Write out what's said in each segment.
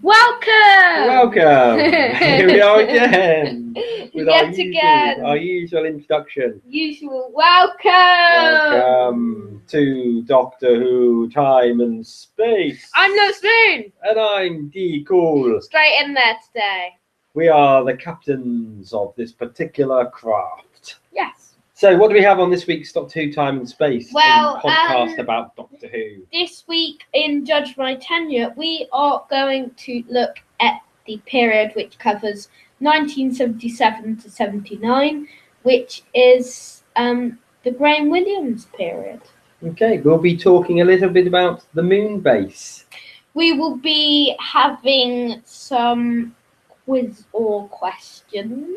Welcome! Here we are again with Yet our usual introduction. Welcome to Doctor Who Time and Space. I'm No Spoon. And I'm D Cool. Straight in there today. We are the captains of this particular craft. Yes. So what do we have on this week's Doctor Who Time and Space podcast about Doctor Who? This week in Judge My Tenure, we are going to look at the period which covers 1977 to 79, which is the Graham Williams period. Okay, we'll be talking a little bit about the moon base. We will be having some quiz or questions.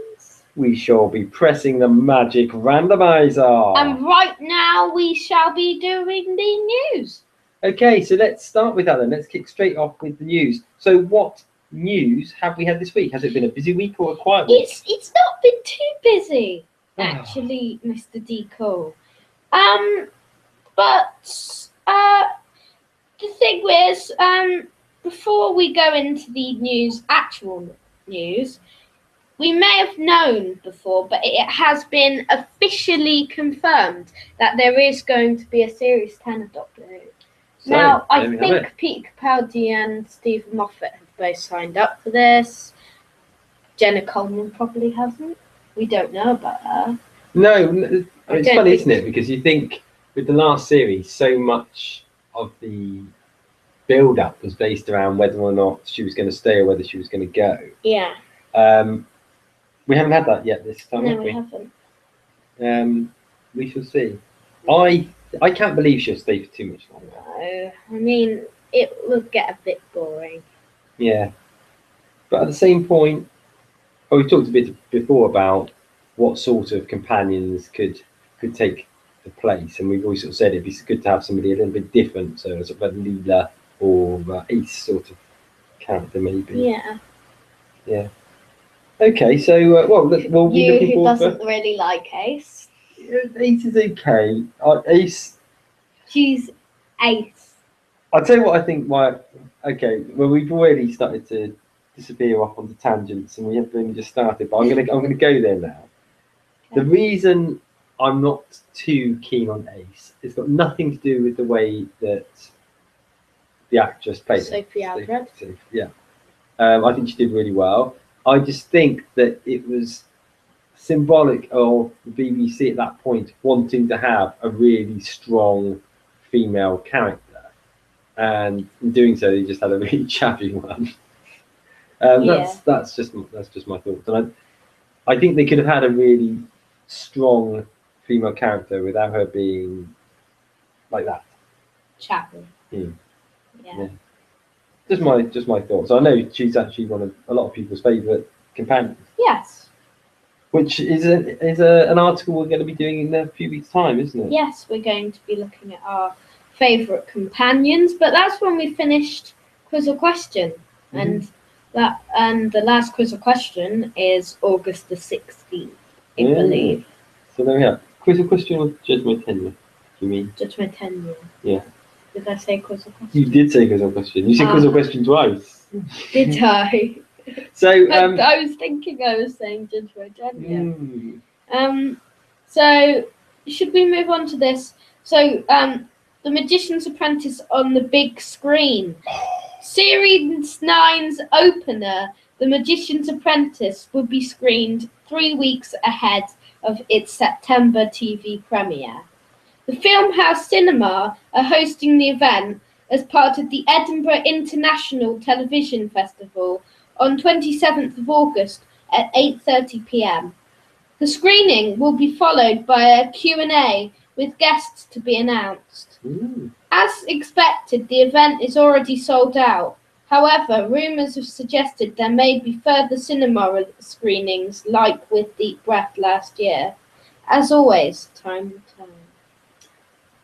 We shall be pressing the magic randomizer. And right now we shall be doing the news. Okay, so let's start with that then. Let's kick straight off with the news. So what news have we had this week? Has it been a busy week or a quiet week? It's not been too busy, actually, Mr. D. Cole. But the thing is, before we go into the actual news, we may have known before, but it has been officially confirmed that there is going to be a Series 10 of Doctor Who. So, now, I think Pete Capaldi and Stephen Moffat have both signed up for this. Jenna Coleman probably hasn't. We don't know about her. No, it's funny, isn't it? Because you think with the last series, so much of the build-up was based around whether or not she was going to stay or whether she was going to go. Yeah. We haven't had that yet this time, no, have we? We haven't. We shall see. I can't believe she'll stay for too much longer. No, I mean, it would get a bit boring. Yeah. But at the same point, we talked a bit before about what sort of companions could take the place, and we've always sort of said it'd be good to have somebody a little bit different, so sort of a Leela or Ace sort of character, maybe. Yeah. Yeah. Okay, so we'll be looking who forward doesn't really like Ace? Ace is okay. Ace. She's Ace. I'll tell you what I think. Okay, well, we've already started to disappear off onto tangents, and we haven't only just started. But I'm gonna go there now. Okay. The reason I'm not too keen on Ace, it's got nothing to do with the way that the actress played Sophie Aldred. Yeah, I think she did really well. I just think that it was symbolic of the BBC at that point wanting to have a really strong female character, and in doing so, they just had a really chappy one. That's just my thoughts, and I think they could have had a really strong female character without her being like that. Chappy. Yeah. Just my thoughts. I know she's actually one of a lot of people's favourite companions. Yes. Which is an article we're going to be doing in a few weeks' time, isn't it? Yes, we're going to be looking at our favourite companions, but that's when we finished Quiz or Question, and the last Quiz or Question is August the 16th, I believe. So there we are. Quiz or Question or Judge My Tenure? Do you mean? Judge My Tenure. Yeah. Did I say Quiz or Question? You did say Quiz or Question. You said Quiz or Question twice. Did I? So I was thinking I was saying Judge My Tenure. So should we move on to this? So The Magician's Apprentice on the big screen. Series 9's opener, The Magician's Apprentice, will be screened 3 weeks ahead of its September TV premiere. The Filmhouse Cinema are hosting the event as part of the Edinburgh International Television Festival on 27th of August at 8:30 p.m. The screening will be followed by a Q&A with guests to be announced. As expected, the event is already sold out. However, rumours have suggested there may be further cinema screenings like with Deep Breath last year. As always, time will tell.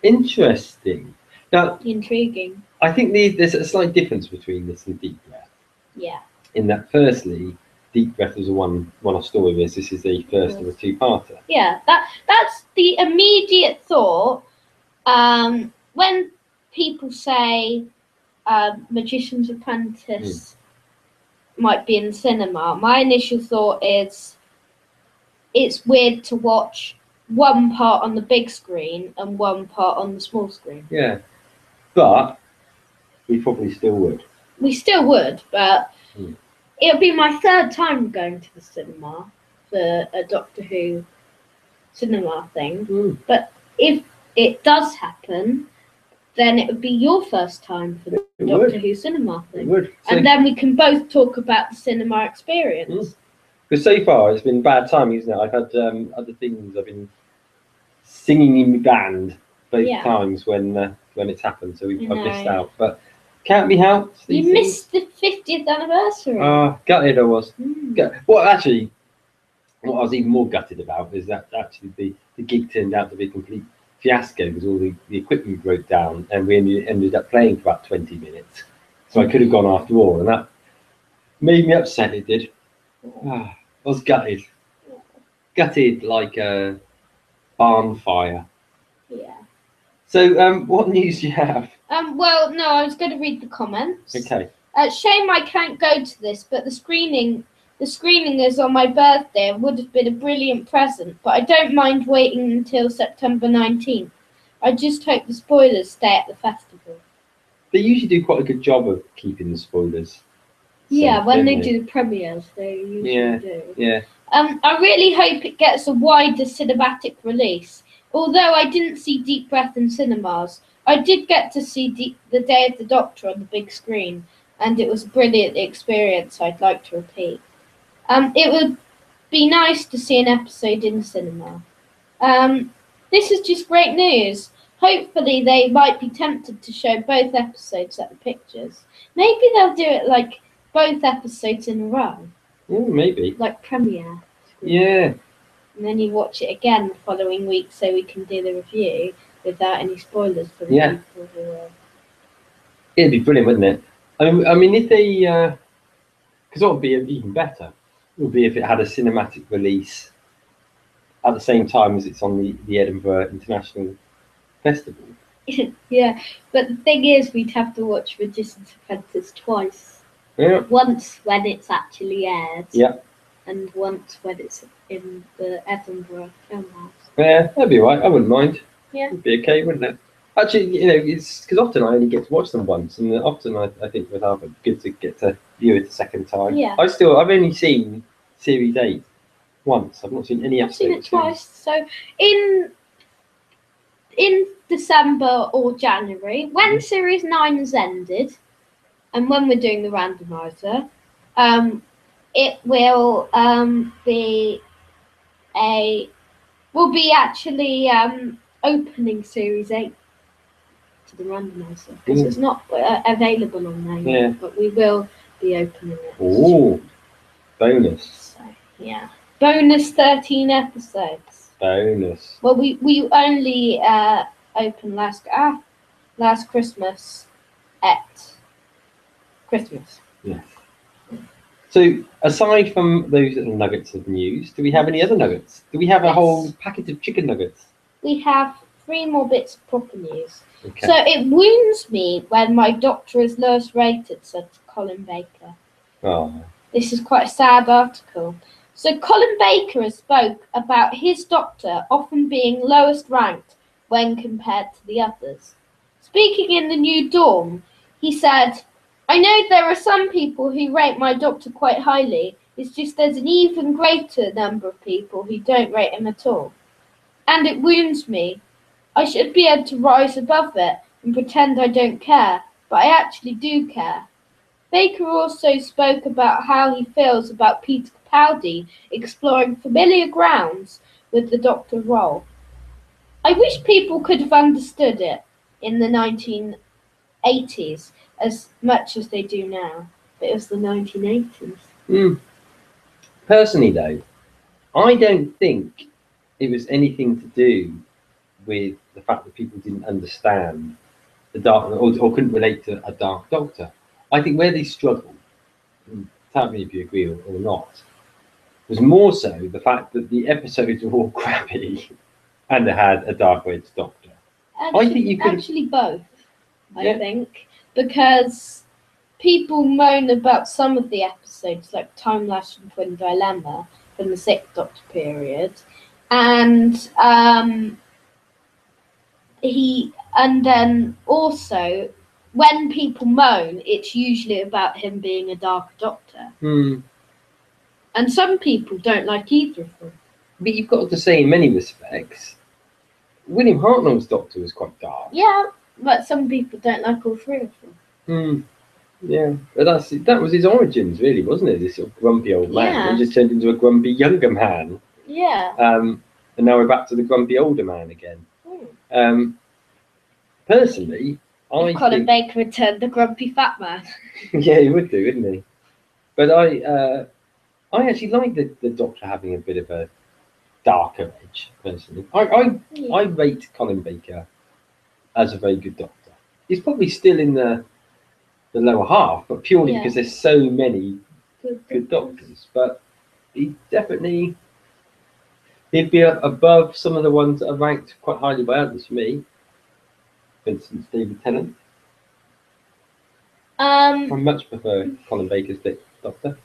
Interesting. Now, intriguing. I think there's a slight difference between this and Deep Breath. Yeah. In that, firstly, Deep Breath was a one-off story, whereas this is the first of a two-parter. Yeah, that's the immediate thought. When people say Magician's Apprentice might be in cinema, my initial thought is it's weird to watch one part on the big screen and one part on the small screen. Yeah, but we probably still would. We still would, but it'll be my third time going to the cinema for a Doctor Who cinema thing. But if it does happen, then it would be your first time for the Doctor Who cinema thing. It would. And then we can both talk about the cinema experience. Because so far it's been bad timing, isn't it? I've had other things. I've been singing in the band both times when it's happened, so I've missed out. But can't be helped. You missed the 50th anniversary. Gutted I was. Well, actually, what I was even more gutted about is that actually the gig turned out to be a complete fiasco because all the equipment broke down and we ended up playing for about 20 minutes. So I could have gone after all, and that made me upset. It did. I was gutted. Gutted like a barn fire. Yeah. So, what news do you have? Well, no, I was going to read the comments. Okay. Shame I can't go to this, but the screening is on my birthday and would have been a brilliant present, but I don't mind waiting until September 19th. I just hope the spoilers stay at the festival. They usually do quite a good job of keeping the spoilers. Yeah, when they do the premieres, they usually do. Yeah. I really hope it gets a wider cinematic release. Although I didn't see Deep Breath in cinemas, I did get to see The Day of the Doctor on the big screen, and it was a brilliant experience I'd like to repeat. It would be nice to see an episode in cinema. This is just great news. Hopefully they might be tempted to show both episodes at the pictures. Maybe they'll do it like both episodes in a row. Maybe. Like premiere. Yeah. And then you watch it again the following week so we can do the review without any spoilers for the people who are... It'd be brilliant, wouldn't it? I mean, if they... Because what would be even better would be if it had a cinematic release at the same time as it's on the Edinburgh International Festival. Yeah, but the thing is, we'd have to watch Magician's Apprentice twice. Yeah. Once when it's actually aired. Yeah. And once when it's in the Edinburgh Film House. Yeah, that'd be right. I wouldn't mind. Yeah. It'd be okay, wouldn't it? Actually, it's because often I only get to watch them once, and often I think with Harvard, good to get to view it the second time. Yeah. I've only seen Series 8 once. I've not seen any episodes. I've seen it twice. So in December or January, when Series 9 has ended, and when we're doing the randomizer, it will be actually opening Series 8 to the randomizer because it's not available on there yet, but we will be opening it. Oh, bonus! So, yeah, bonus 13 episodes. Bonus. Well, we only opened last Christmas at Christmas. Yes. So, aside from those little nuggets of news, do we have any other nuggets? Do we have a whole packet of chicken nuggets? We have 3 more bits of proper news. Okay. So, it wounds me when my doctor is lowest rated, said Colin Baker. Oh. This is quite a sad article. So, Colin Baker spoke about his doctor often being lowest ranked when compared to the others. Speaking in the New Dawn, he said, I know there are some people who rate my doctor quite highly. It's just there's an even greater number of people who don't rate him at all. And it wounds me. I should be able to rise above it and pretend I don't care, but I actually do care. Baker also spoke about how he feels about Peter Capaldi exploring familiar grounds with the Doctor role. I wish people could have understood it in the 1980s as much as they do now, but it was the 1980s. Personally, though, I don't think it was anything to do with the fact that people didn't understand the Dark or couldn't relate to a Dark Doctor. I think where they struggled, tell me if you agree or not, was more so the fact that the episodes were all crappy and they had a Dark-Edged Doctor. Actually, both, I think, because people moan about some of the episodes, like Time Lash and Twin Dilemma from the Sixth Doctor period, and then also when people moan, it's usually about him being a Dark Doctor. And some people don't like either of them. But you've got to say, in many respects, William Hartnell's Doctor was quite dark. Yeah, but some people don't like all three of them. Yeah, but that was his origins, really, wasn't it? This sort of grumpy old man. Yeah. He just turned into a grumpy younger man. Yeah. And now we're back to the grumpy older man again. Personally, I Colin Baker returned the grumpy fat man. Yeah, he would do, wouldn't he? But I actually like the Doctor having a bit of a darker edge, personally. I rate Colin Baker as a very good Doctor. He's probably still in the lower half, but purely because there's so many good Doctors. But he'd be above some of the ones that are ranked quite highly by others for me. For instance, David Tennant. I much prefer Colin Baker's Doctor.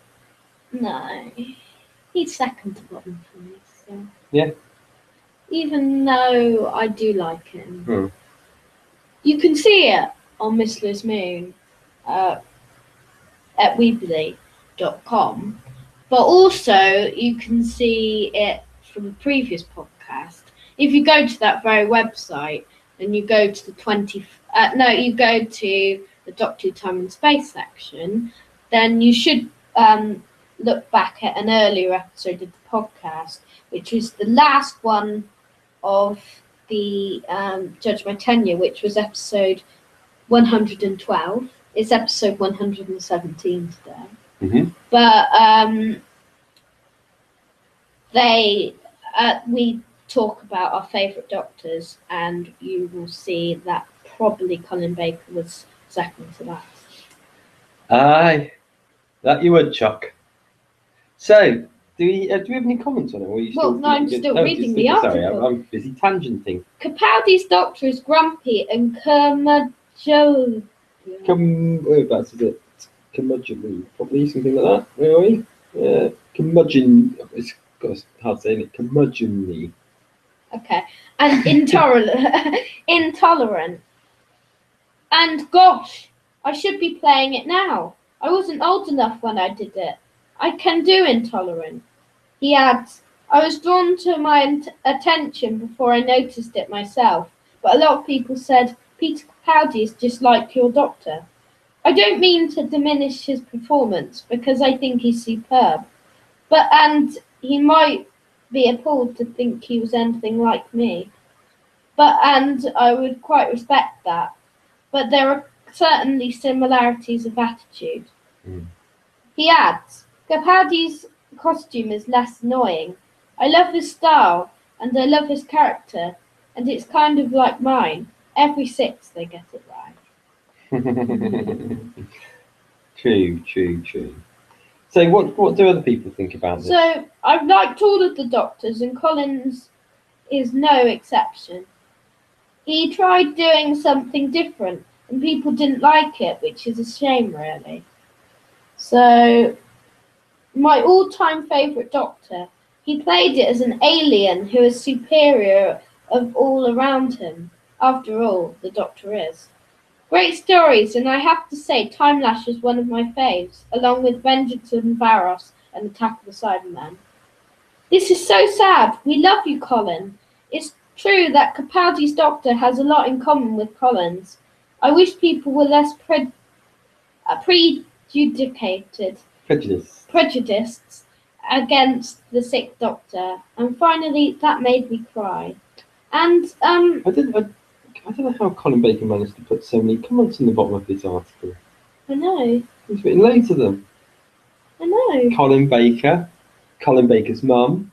No, he's second to bottom for me. So. Yeah. Even though I do like him, you can see it on Miss Liz Moon at Weebly.com, but also you can see it from the previous podcast. If you go to that very website and you go to you go to the Doctor Who Time and Space section, then you should look back at an earlier episode of the podcast, which was the last one of the Judge My Tenure, which was episode 112. It's episode 117 today. But we talk about our favourite Doctors, and you will see that probably Colin Baker was second to that. Aye, that you would, Chuck. So, do we have any comments on it? Or are you I'm still reading the article. Sorry, I'm busy tangenting. Capaldi's Doctor is grumpy and curmudgeonly. Whereabouts is it? Curmudgeonly, probably something like that. Where are we? Curmudgeon. It's hard saying it. Curmudgeonly. Okay, and intolerant. And gosh, I should be playing it now. I wasn't old enough when I did it. I can do intolerant. He adds, I was drawn to my attention before I noticed it myself, but a lot of people said, Peter Capaldi is just like your Doctor. I don't mean to diminish his performance, because I think he's superb, and he might be appalled to think he was anything like me. And I would quite respect that. But there are certainly similarities of attitude. He adds, Capaldi's costume is less annoying. I love his style, and I love his character, and it's kind of like mine. Every 6 they get it right. True. So what do other people think about this? So I've liked all of the Doctors, and Collins is no exception. He tried doing something different, and people didn't like it, which is a shame, really. So, my all-time favourite Doctor, he played it as an alien who is superior of all around him. After all, the Doctor is. Great stories, and I have to say Time Lash is one of my faves, along with Vengeance on Varos and Attack of the Cybermen. This is so sad. We love you, Colin. It's true that Capaldi's Doctor has a lot in common with Collins. I wish people were less prejudiced against the Sixth Doctor. And finally, that made me cry. And I don't know how Colin Baker managed to put so many comments in the bottom of this article. I know. He's written loads of them. I know. Colin Baker, Colin Baker's mum,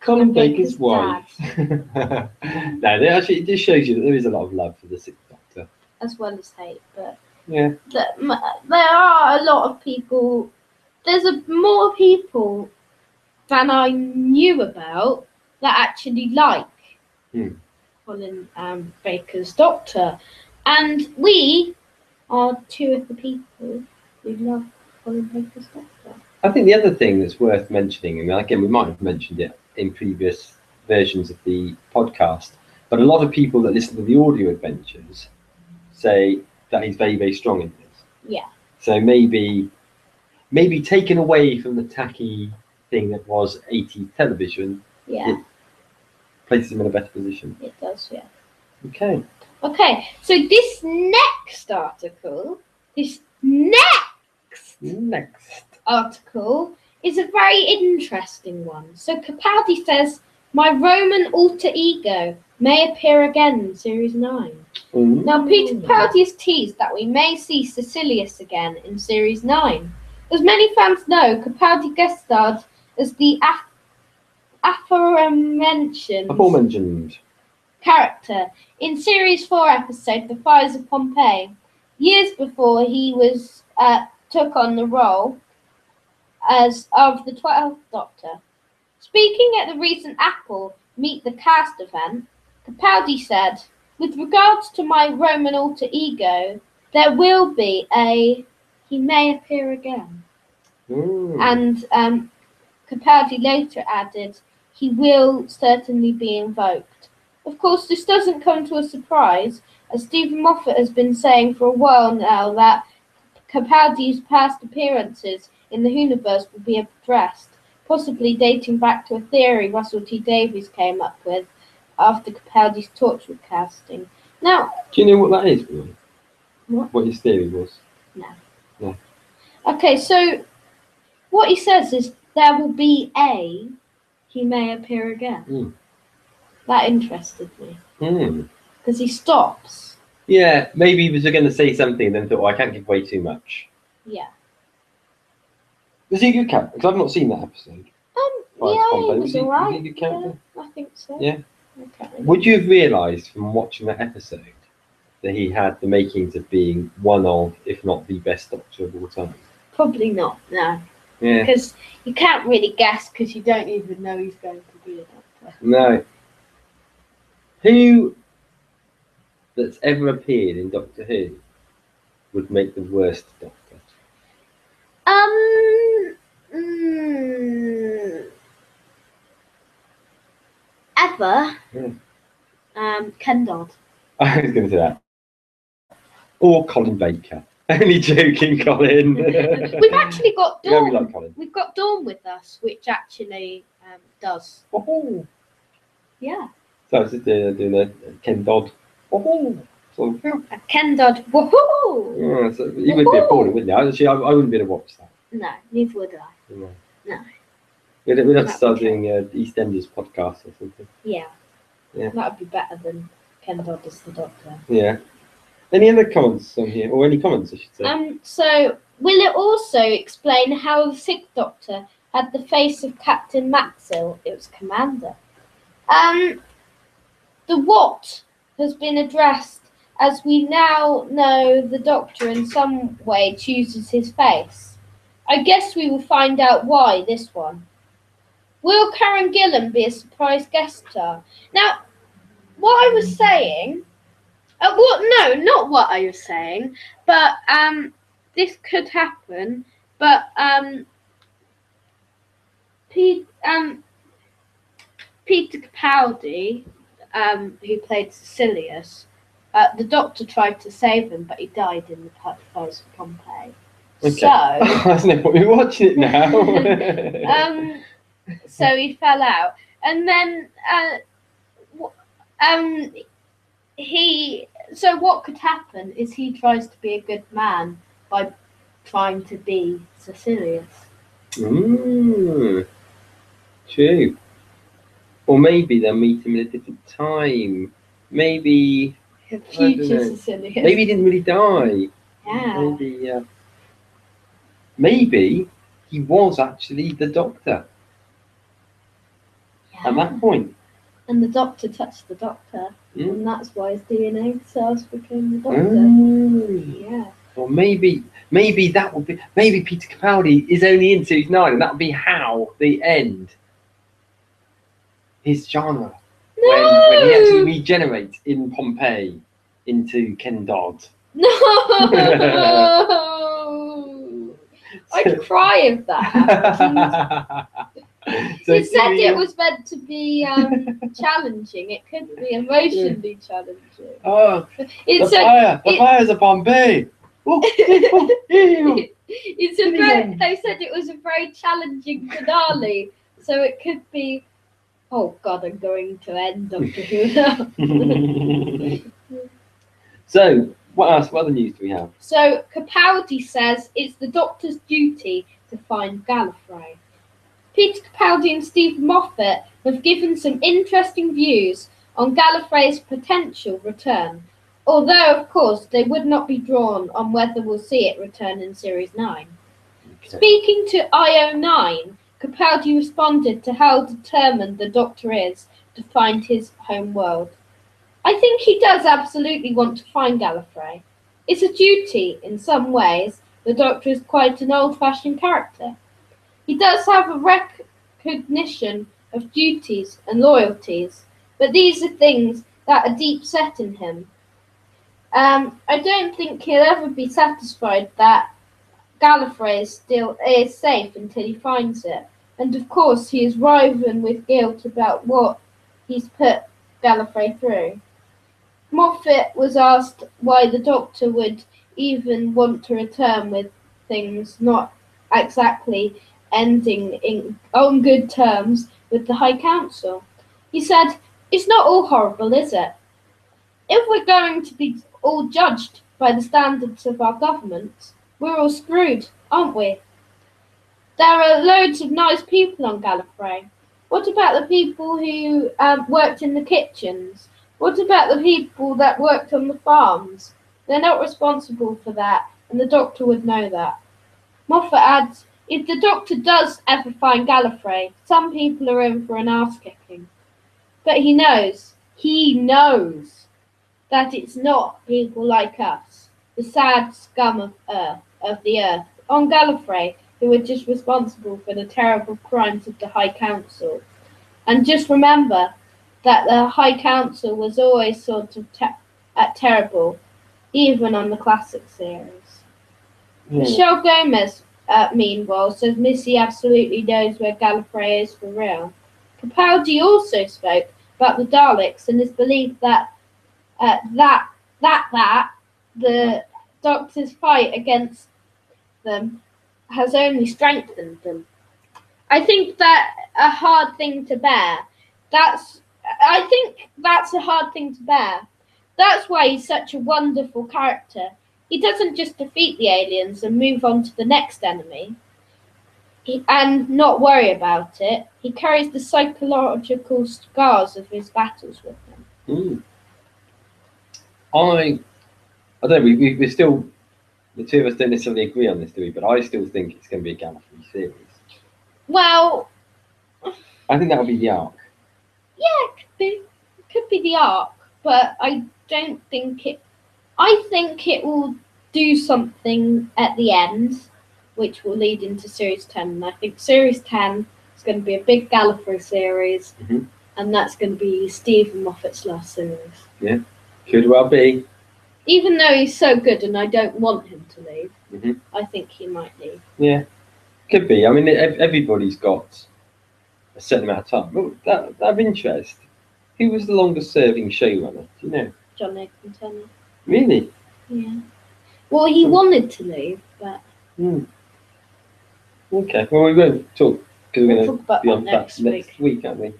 Colin Baker's wife. No, actually, it just shows you that there is a lot of love for the Sixth Doctor. As well as hate, but yeah, there are a lot of people. There's more people than I knew about that actually like Colin Baker's Doctor, and we are two of the people who love Colin Baker's Doctor. I think the other thing that's worth mentioning, and again, we might have mentioned it in previous versions of the podcast, but a lot of people that listen to the audio adventures say that he's very, very strong in this. Yeah. So maybe taken away from the tacky thing that was 80s television, Yeah. it places him in a better position. It does, yeah. Okay. Okay, so this next article is a very interesting one. So Capaldi says, my Roman alter ego may appear again in Series 9. Mm. Now, Peter Capaldi has teased that we may see Cecilius again in Series 9. As many fans know, Capaldi guest starred as the aforementioned character in Series 4 episode The Fires of Pompeii, years before he was took on the role as of the 12th Doctor. Speaking at the recent Apple Meet the Cast event, Capaldi said, with regards to my Roman alter ego, there will be he may appear again. And Capaldi later added, he will certainly be invoked. Of course, this doesn't come to a surprise, as Stephen Moffat has been saying for a while now that Capaldi's past appearances in the Whoniverse will be addressed, possibly dating back to a theory Russell T Davies came up with after Capaldi's Torchwood casting. Now, do you know what that is, really? What his theory was? No. Okay, so what he says is there will be he may appear again. That interested me. Because he stops. Yeah, maybe he was going to say something and then thought, I can't give away too much. Yeah. Was he a good character? Because I've not seen that episode. Yeah, he was alright. Was he a good character? Yeah, I think so. Yeah. Okay. Would you have realised from watching that episode that he had the makings of being one of, if not the best Doctor of all time? Probably not, no. Yeah. Because you can't really guess because you don't even know he's going to be a Doctor. No. Who that's ever appeared in Doctor Who would make the worst Doctor? Ever? Yeah. Ken Dodd. I was going to say that. Or Colin Baker. Only joking, Colin. We've actually got Dawn. Yeah, we like Colin. We've got Dawn with us, which actually does. Oh. Yeah. So I was just doing a Ken Dodd. Oh. So, A Ken Dodd. Woohoo! yeah, so he would be appalling, wouldn't he? Actually, I wouldn't be able to watch that. No, neither would I. No. We'd have to start doing EastEnders podcast or something. Yeah. Yeah. That would be better than Ken Dodd as the Doctor. Yeah. Any other comments on here? Or any comments, I should say? So, will it also explain how the Sixth Doctor had the face of Captain Maxwell? It was Commander. The what has been addressed, as we now know the Doctor in some way chooses his face. I guess we will find out why this one. Will Karen Gillan be a surprise guest star? Now, what I was saying, no, not what I was saying, but this could happen. But Peter Capaldi, who played Cecilius, the Doctor tried to save him, but he died in the Fires of Pompeii. Okay. So that's no point in watching it now. So he fell out, and then So what could happen is he tries to be a good man by trying to be Cecilius. True. Or maybe they'll meet him at a different time. Maybe Future Cecilius. Maybe he didn't really die. Yeah. Maybe he was actually the Doctor at that point. And the Doctor touched the Doctor, and that's why his DNA cells became the Doctor. Yeah. Or maybe that would be. Maybe Peter Capaldi is only in Series 9, and that would be how they end his genre. No! When he actually regenerates in Pompeii into Ken Dodd. No! I'd cry if that happened. So It said it was meant to be challenging. It could be emotionally challenging. Oh, It the fire! The fire's upon me! They said it was a very challenging finale, so it could be. Oh God, I'm going to end up doing that. So, what else? What other news do we have? So Capaldi says it's the Doctor's duty to find Gallifrey. Peter Capaldi and Stephen Moffat have given some interesting views on Gallifrey's potential return, although of course they would not be drawn on whether we'll see it return in Series 9. Okay. Speaking to IO9, Capaldi responded to how determined the Doctor is to find his home world. I think he does absolutely want to find Gallifrey. It's a duty in some ways. The Doctor is quite an old-fashioned character. He does have a recognition of duties and loyalties, but these are things that are deep set in him. I don't think he'll ever be satisfied that Gallifrey is safe until he finds it. And of course he is writhen with guilt about what he's put Gallifrey through. Moffat was asked why the Doctor would even want to return with things not exactly ending on good terms with the High Council. He said, "It's not all horrible, is it? If we're going to be all judged by the standards of our governments, we're all screwed, aren't we? There are loads of nice people on Gallifrey. What about the people who worked in the kitchens? What about the people that worked on the farms? They're not responsible for that, and the Doctor would know that." Moffat adds, "If the Doctor does ever find Gallifrey, some people are in for an arse-kicking. But he knows that it's not people like us, the sad scum of the earth, on Gallifrey, who are just responsible for the terrible crimes of the High Council. And just remember that the High Council was always sort of terrible, even on the classic series." Michelle Gomez, meanwhile, says Missy absolutely knows where Gallifrey is for real. Capaldi also spoke about the Daleks and his belief that the Doctor's fight against them has only strengthened them. I think that's a hard thing to bear. I think that's a hard thing to bear. That's why he's such a wonderful character. He doesn't just defeat the aliens and move on to the next enemy and not worry about it. He carries the psychological scars of his battles with him. I don't know, we're still, the two of us don't necessarily agree on this, do we? But I still think it's going to be a Gallifrey series. Well, I think that'll be the arc. Yeah, it could be the arc, but I don't think it. I think it will do something at the end, which will lead into Series 10. And I think Series 10 is going to be a big Gallifrey series, and that's going to be Stephen Moffat's last series. Yeah, could well be. Even though he's so good and I don't want him to leave, I think he might leave. Yeah, could be. I mean, everybody's got a certain amount of time. Well, that of interest, who was the longest serving showrunner? Do you know? John Nathan Turner. Really? Yeah. Well, he wanted to leave, but. Okay. Well, we won't talk because we're going to be on that next week, aren't we?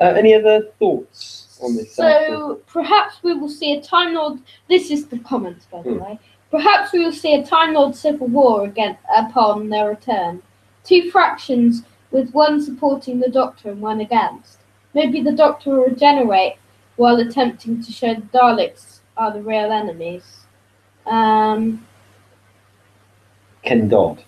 Any other thoughts on this? So perhaps we will see a Time Lord. This is the comments, by the way. Perhaps we will see a Time Lord civil war again upon their return. Two fractions, with one supporting the Doctor and one against. Maybe the Doctor will regenerate while attempting to show the Daleks are the real enemies. Ken Dodd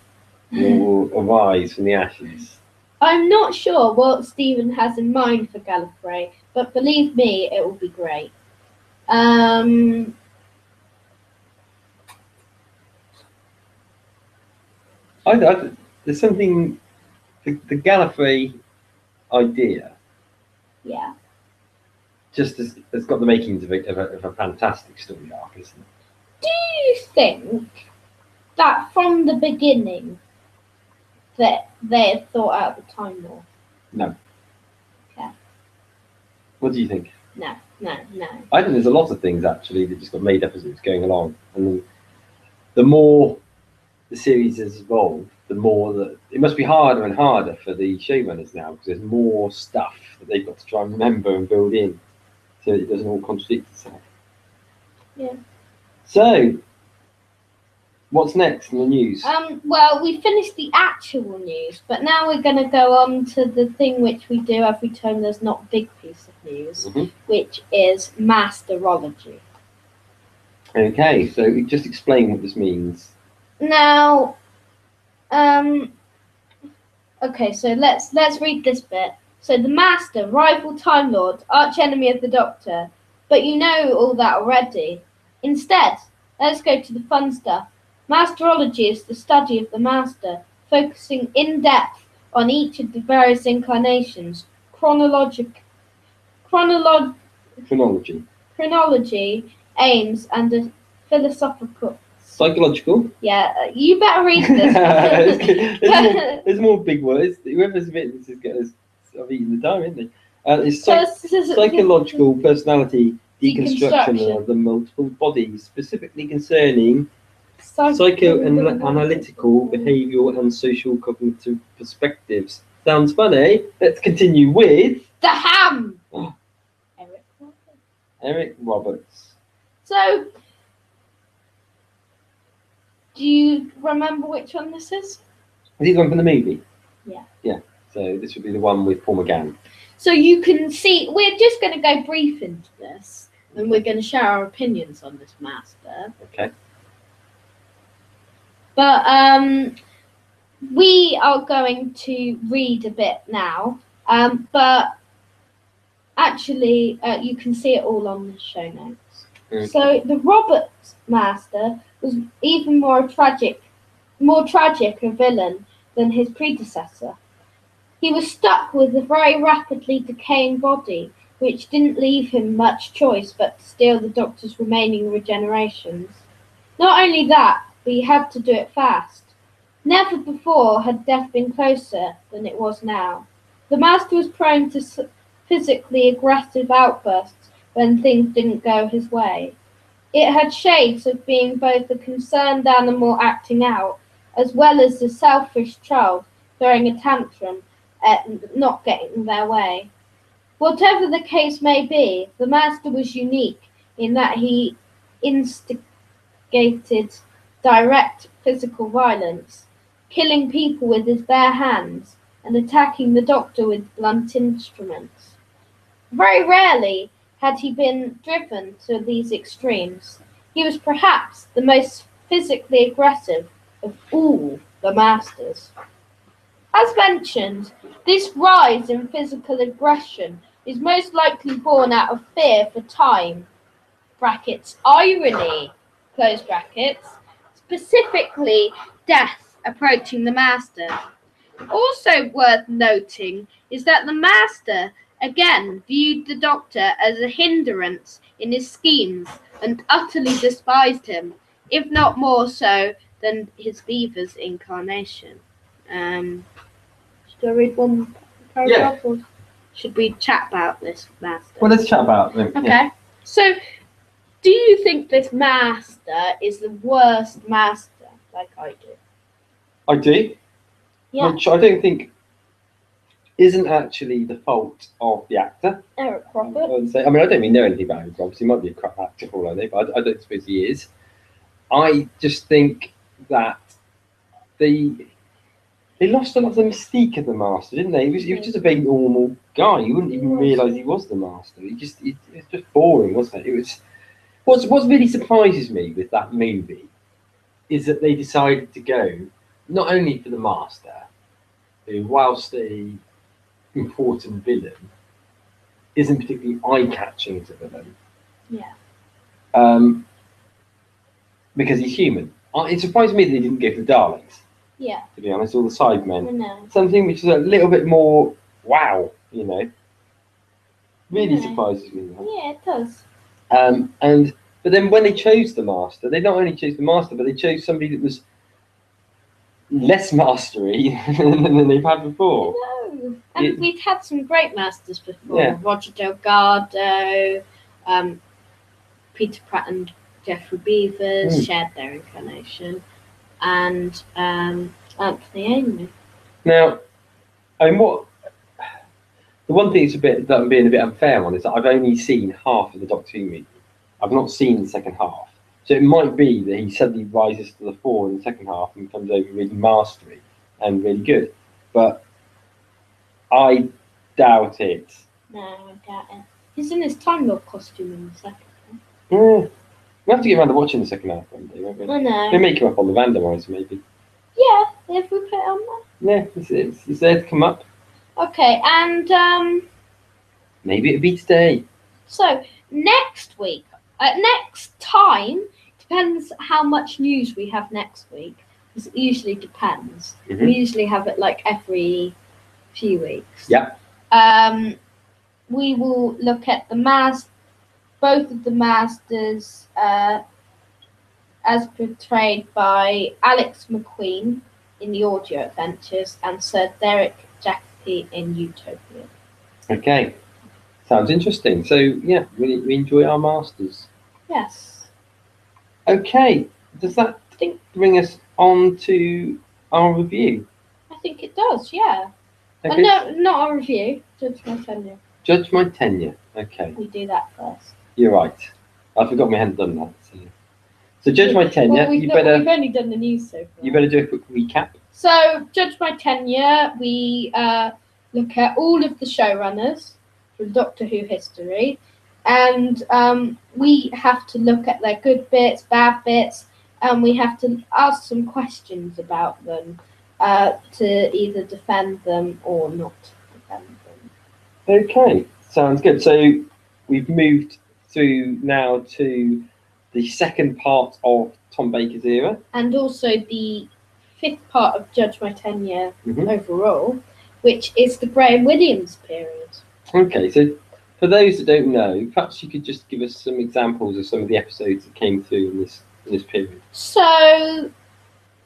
will arise from the ashes. I'm not sure what Stephen has in mind for Gallifrey, but believe me, it will be great. There's something, the Gallifrey idea. Yeah. Just has got the makings of a fantastic story arc, isn't it? Do think that from the beginning that they had thought out the Time Lord? No. Okay. What do you think? No. I think there's a lot of things actually that just got made up as it's going along, and the more the series has evolved, the more that it must be harder and harder for the showrunners now because there's more stuff that they've got to try and remember and build in, so that it doesn't all contradict itself. Yeah. So, what's next in the news? Well, we finished the actual news, but now we're going to go on to the thing which we do every time there's not a big piece of news, which is masterology. Okay, so just explain what this means. Now, okay, so let's read this bit. So the Master, rival Time Lord, arch enemy of the Doctor, but you know all that already. Instead, let's go to the fun stuff. Masterology is the study of the Master, focusing in depth on each of the various incarnations, chronology, aims, and a philosophical. Psychological. Yeah, you better read this. there's more big words. Whoever's written this is going to have eaten the time, isn't they? It's psychological personality deconstruction of the multiple bodies, specifically concerning psychoanalytical, behavioural, and social cognitive perspectives. Sounds funny. Let's continue with the Ham. Eric Roberts. So, do you remember which one this is? Is it the one from the movie? Yeah. Yeah. So this would be the one with Paul McGann. So you can see, we're just going to go brief into this, and we're going to share our opinions on this Master. Okay. But we are going to read a bit now, but actually you can see it all on the show notes. Okay. So the Roberts Master was even more tragic a villain than his predecessor. He was stuck with a very rapidly decaying body, which didn't leave him much choice but to steal the Doctor's remaining regenerations. Not only that, but he had to do it fast. Never before had death been closer than it was now. The Master was prone to physically aggressive outbursts when things didn't go his way. It had shades of being both a concerned animal acting out, as well as a selfish child throwing a tantrum at not getting their way. Whatever the case may be, the Master was unique in that he instigated direct physical violence, killing people with his bare hands and attacking the Doctor with blunt instruments. Very rarely had he been driven to these extremes. He was perhaps the most physically aggressive of all the Masters. As mentioned, this rise in physical aggression is most likely born out of fear for time, brackets, irony, close brackets, specifically death approaching the Master. Also worth noting is that the Master again viewed the Doctor as a hindrance in his schemes and utterly despised him, if not more so than his Beaver's incarnation. Should I read one paragraph? Yeah. Or should we chat about this Master? Well, let's chat about them. Okay. Yeah. So, do you think this Master is the worst Master, like I do? I do. Yeah. Which I don't think isn't actually the fault of the actor. Eric Roberts. I mean, I don't really know anything about Eric Roberts. He might be a crap actor for all I know, but I don't suppose he is. I just think that they lost a lot of the mystique of the Master, didn't they? He was just a very normal guy. You wouldn't even realise he was the Master. It was just boring, wasn't it? It was. What really surprises me with that movie is that they decided to go not only for the Master, who, whilst a important villain, isn't particularly eye-catching as a villain. Yeah. Because he's human. It surprised me that they didn't go for the Daleks. Yeah. To be honest, all the Sidemen. I know. Something which is a little bit more wow, Really surprises me. Yeah, it does. And But then when they chose the master, they not only chose the master, but they chose somebody that was less mastery than they've had before. No. And we've had some great masters before. Yeah. Roger Delgado, Peter Pratt and Jeffrey Beavers shared their incarnation, and Anthony Ainley. Now, I mean, the one thing that I'm being a bit unfair on is that I've only seen half of the Doctor Who movie. I've not seen the second half. So it might be that he suddenly rises to the fore in the second half and comes over really mastery and really good. But I doubt it. No, I doubt it. He's in his Time Lord costume in the second half. Yeah. We'll have to get around to watching the second half one day, won't we? I know. We'll make him up on the randomizer, maybe. Yeah, if we put it on there. Yeah, it's there to come up. Okay, and maybe it'll be today. So next week, next time, depends how much news we have next week. Because it usually depends. Mm-hmm. We usually have it like every few weeks. Yeah. We will look at both of the masters as portrayed by Alex McQueen in the Audio Adventures and Sir Derek Jackie in Utopia. Okay. Sounds interesting. So, yeah, we enjoy our masters. Yes. Okay. Does that bring us on to our review? I think it does, yeah. Okay. No, not our review. Judge My Tenure. Judge My Tenure. Okay. We do that first. You're right. I forgot we hadn't done that. So Judge My Tenure. Well, we've only done the news so far. You better do a quick recap. So, Judge My Tenure, we look at all of the showrunners from Doctor Who history, and we have to look at their good bits, bad bits, and we have to ask some questions about them to either defend them or not defend them. Okay, sounds good. So we've moved through now to the second part of Tom Baker's era. And also the fifth part of Judge My Tenure overall, which is the Graham Williams period. Okay, so for those that don't know, perhaps you could just give us some examples of some of the episodes that came through in this period. So,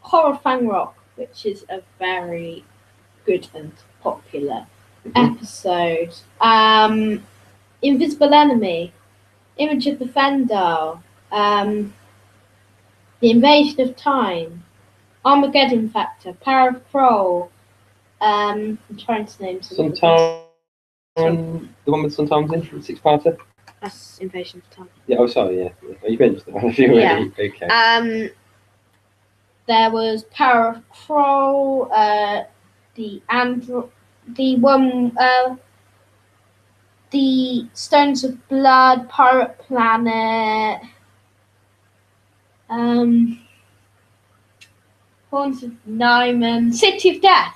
Horror Fang Rock, which is a very good and popular episode. Invisible Enemy, Image of the Fendal, The Invasion of Time, Armageddon Factor, Power of Kroll. I'm trying to name some. The one with Sometimes in, the six-parter? That's Invasion of Time. Yeah, oh, sorry, yeah. Oh, you mentioned that already. Yeah. Okay. There was Power of Kroll, the Stones of Blood, Pirate Planet, Horns of Nimon, City of Death.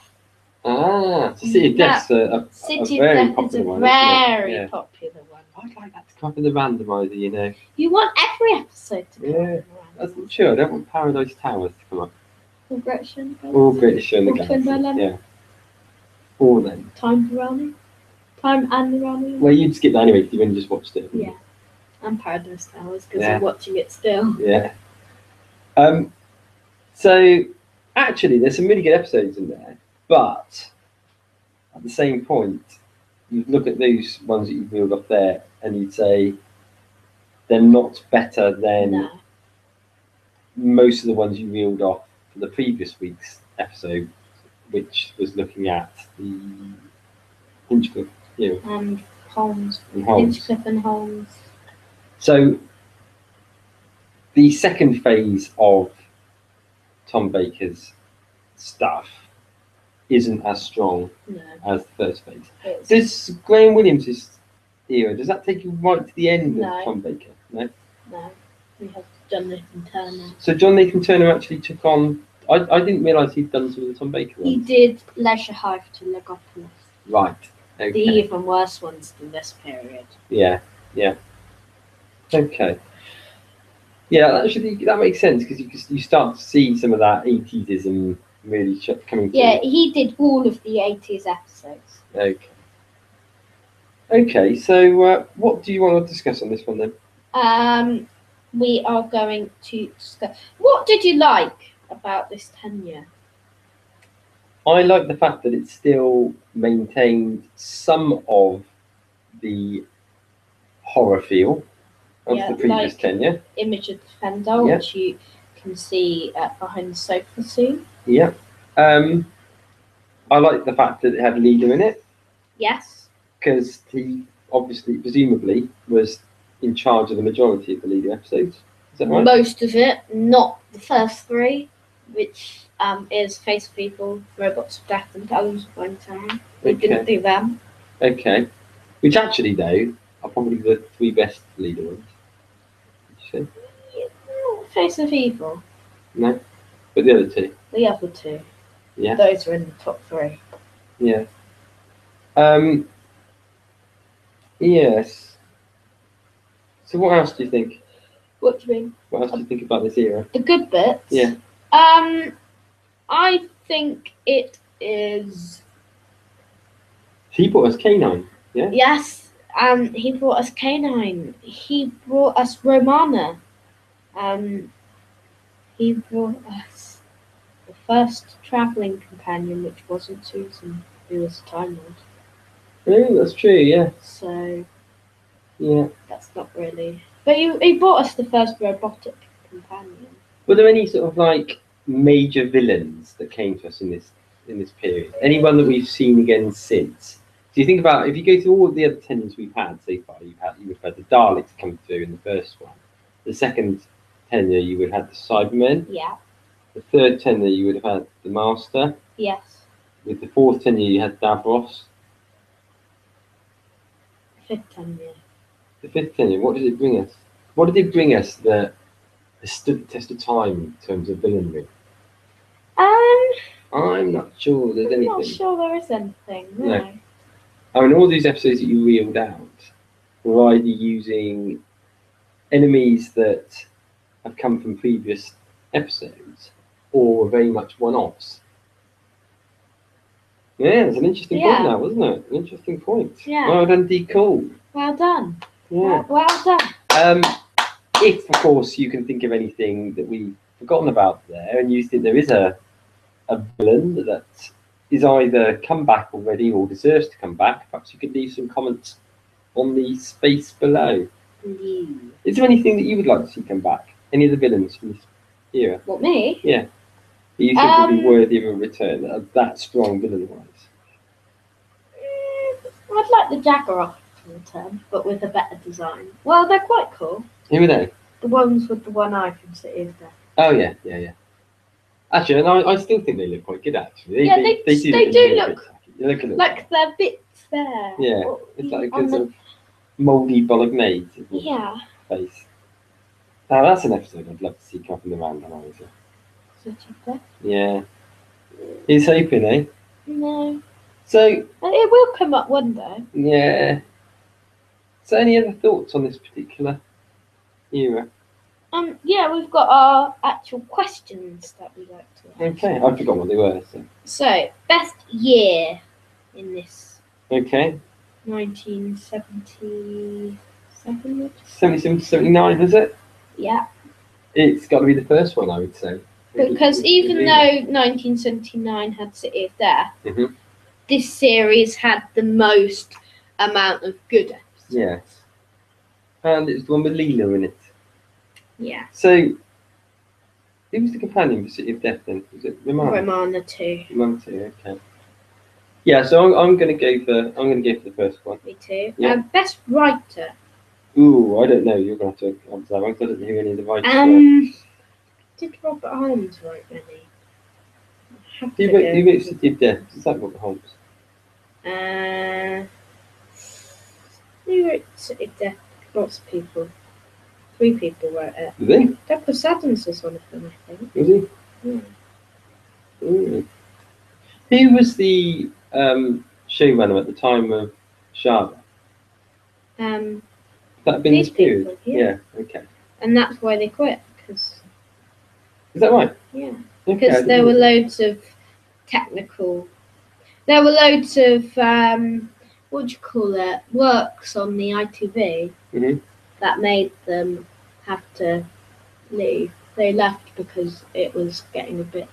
Ah, so City of Death's a very popular one. Very popular one. I'd like that to come up in the randomizer, you know. You want every episode to come up in the that's randomizer. true. I don't want Paradise Towers to come up. Or Great Show in the All Great Show in the Twin Galaxy. Dilemma. Yeah. All them. Time and the Rani. Well, you'd skip that anyway because you only just watched it. Yeah. And Paradise Towers because I'm watching it still. Yeah. So, actually, there's some really good episodes in there, but at the same point, you look at those ones that you've reeled off there, and you'd say they're not better than most of the ones you reeled off for the previous week's episode, which was looking at the Hinchcliffe, and Holmes. And Holmes. Hinchcliffe and Holmes. So, the second phase of Tom Baker's stuff isn't as strong as the first phase. Does Graham Williams' era, does that take you right to the end of Tom Baker? No? No. We have John Nathan Turner. So John Nathan Turner actually took on... I didn't realise he'd done some of the Tom Baker ones. He did Leisure Hive to Legopolis. Right. Okay. The even worse ones than this period. Yeah. Okay. Yeah, actually, that makes sense because you start to see some of that 80s-ism really coming through. Yeah, he did all of the 80s episodes. Okay, so what do you want to discuss on this one then? we are going to discuss. What did you like about this tenure? I like the fact that it still maintained some of the horror feel of Yeah, the previous like tenure. Image of Defender, Yeah. which you can see behind the sofa soon. Yeah. I like the fact that it had a leader in it Yes. because he obviously, presumably, was in charge of the majority of the leader episodes. Is that right? Most of it, not the first three, which is Face of Evil, Robots of Death, and Talons of Bone Town. We didn't do them. Okay. Which actually, though, are probably the three best leader ones. Did you say? Face of Evil. No? But the other two? The other two. Yeah. Those are in the top three. Yeah. Yes. So what else do you think? What do you mean? What else do you think about this era? The good bits? Yeah. I think it is... He brought us K9, yeah? Yes, he brought us K9. He brought us Romana. He brought us the first travelling companion, which wasn't Susan, who was a Time Lord. Oh, that's true, yeah. So, Yeah. that's not really... But he brought us the first robotic companion. Were there any sort of like major villains that came to us in this period? Anyone that we've seen again since? Do you think about if you go through all the other tenures we've had so far, you would have had the Daleks come through in the first one. The second tenure you would have had the Cybermen. Yeah. The third tenure you would have had the Master. Yes. With the fourth tenure you had Davros. Fifth tenure. The fifth tenure, what did it bring us? What did it bring us that has stood the test of time in terms of villainry? I'm not sure there's anything. I'm not sure there is anything, no. I mean, all these episodes that you reeled out were either using enemies that have come from previous episodes or were very much one-offs. Yeah, it's an interesting point now, wasn't it? An interesting point. Yeah. Well done, D. Cole. Well done. Yeah. Well done. If, of course, you can think of anything that we've forgotten about there and you think there is a villain that is either come back already or deserves to come back, perhaps you could leave some comments on the space below. Is there anything that you would like to see come back? Any of the villains from this era? What, me? Yeah. That you think would be worthy of a return, that strong villain-wise? I'd like the Jaggeroth to return, but with a better design. Well, they're quite cool. Who are they? The ones with the one eye from City of Death. Oh, yeah. Actually, and I still think they look quite good, actually. They do look like like they're bits there. Yeah, it's like a sort of mouldy bolognese face. Now, that's an episode I'd love to see come from the randomizer. City of Death? Yeah. He's hoping, eh? No. So... It will come up one day. Yeah. So, any other thoughts on this particular era? Yeah, we've got our actual questions that we like to ask. Okay, I forgot what they were. So, best year in this? Okay. 1977. 77 to 79, is it? Yeah. It's got to be the first one, I would say. Because even though 1979 had City of Death, this series had the most amount of good episodes. Yes. And it's the one with Leela in it. Yeah. So, who was the companion for City of Death then? Was it Romana? Romana 2. Romana 2, okay. Yeah, so I'm going to go for the first one. Me too. Yeah. Best writer. Ooh, I don't know. You're going to have to answer that one because I don't know who any of the writers were. Did Robert Holmes write any? Who wrote City of Death? Is that Robert Holmes? Who wrote City of Death? Lots of people. 3 people wrote it. Did they? Douglas Adams was one of them, I think. Was he? Yeah. Ooh. Who was the showrunner at the time of Shada? That been these this period? people, yeah. Okay. And that's why they quit, because... Is that right? Yeah. Okay, Because there were loads of technical... There were loads of, what do you call it, works on the ITV that made them have to leave. They left because it was getting a bit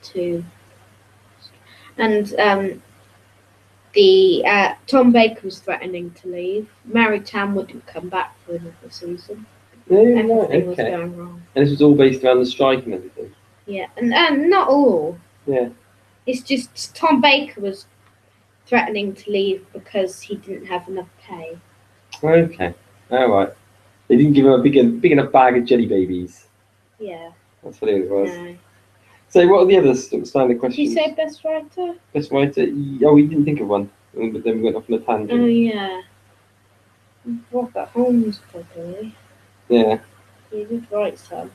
too. And Tom Baker was threatening to leave. Mary Tam wouldn't come back for another season. Everything was going wrong. And this was all based around the strike and everything. Yeah, and not all. Yeah. It's just Tom Baker was threatening to leave because he didn't have enough pay. Okay. All right. They didn't give him a big enough bag of jelly babies. Yeah. That's what it was. No. So what are the other sort of standard questions? Did you say best writer? Best writer? Oh, we didn't think of one, but then we went off on a tangent. Oh yeah. Robert Holmes probably. Yeah. He did write some.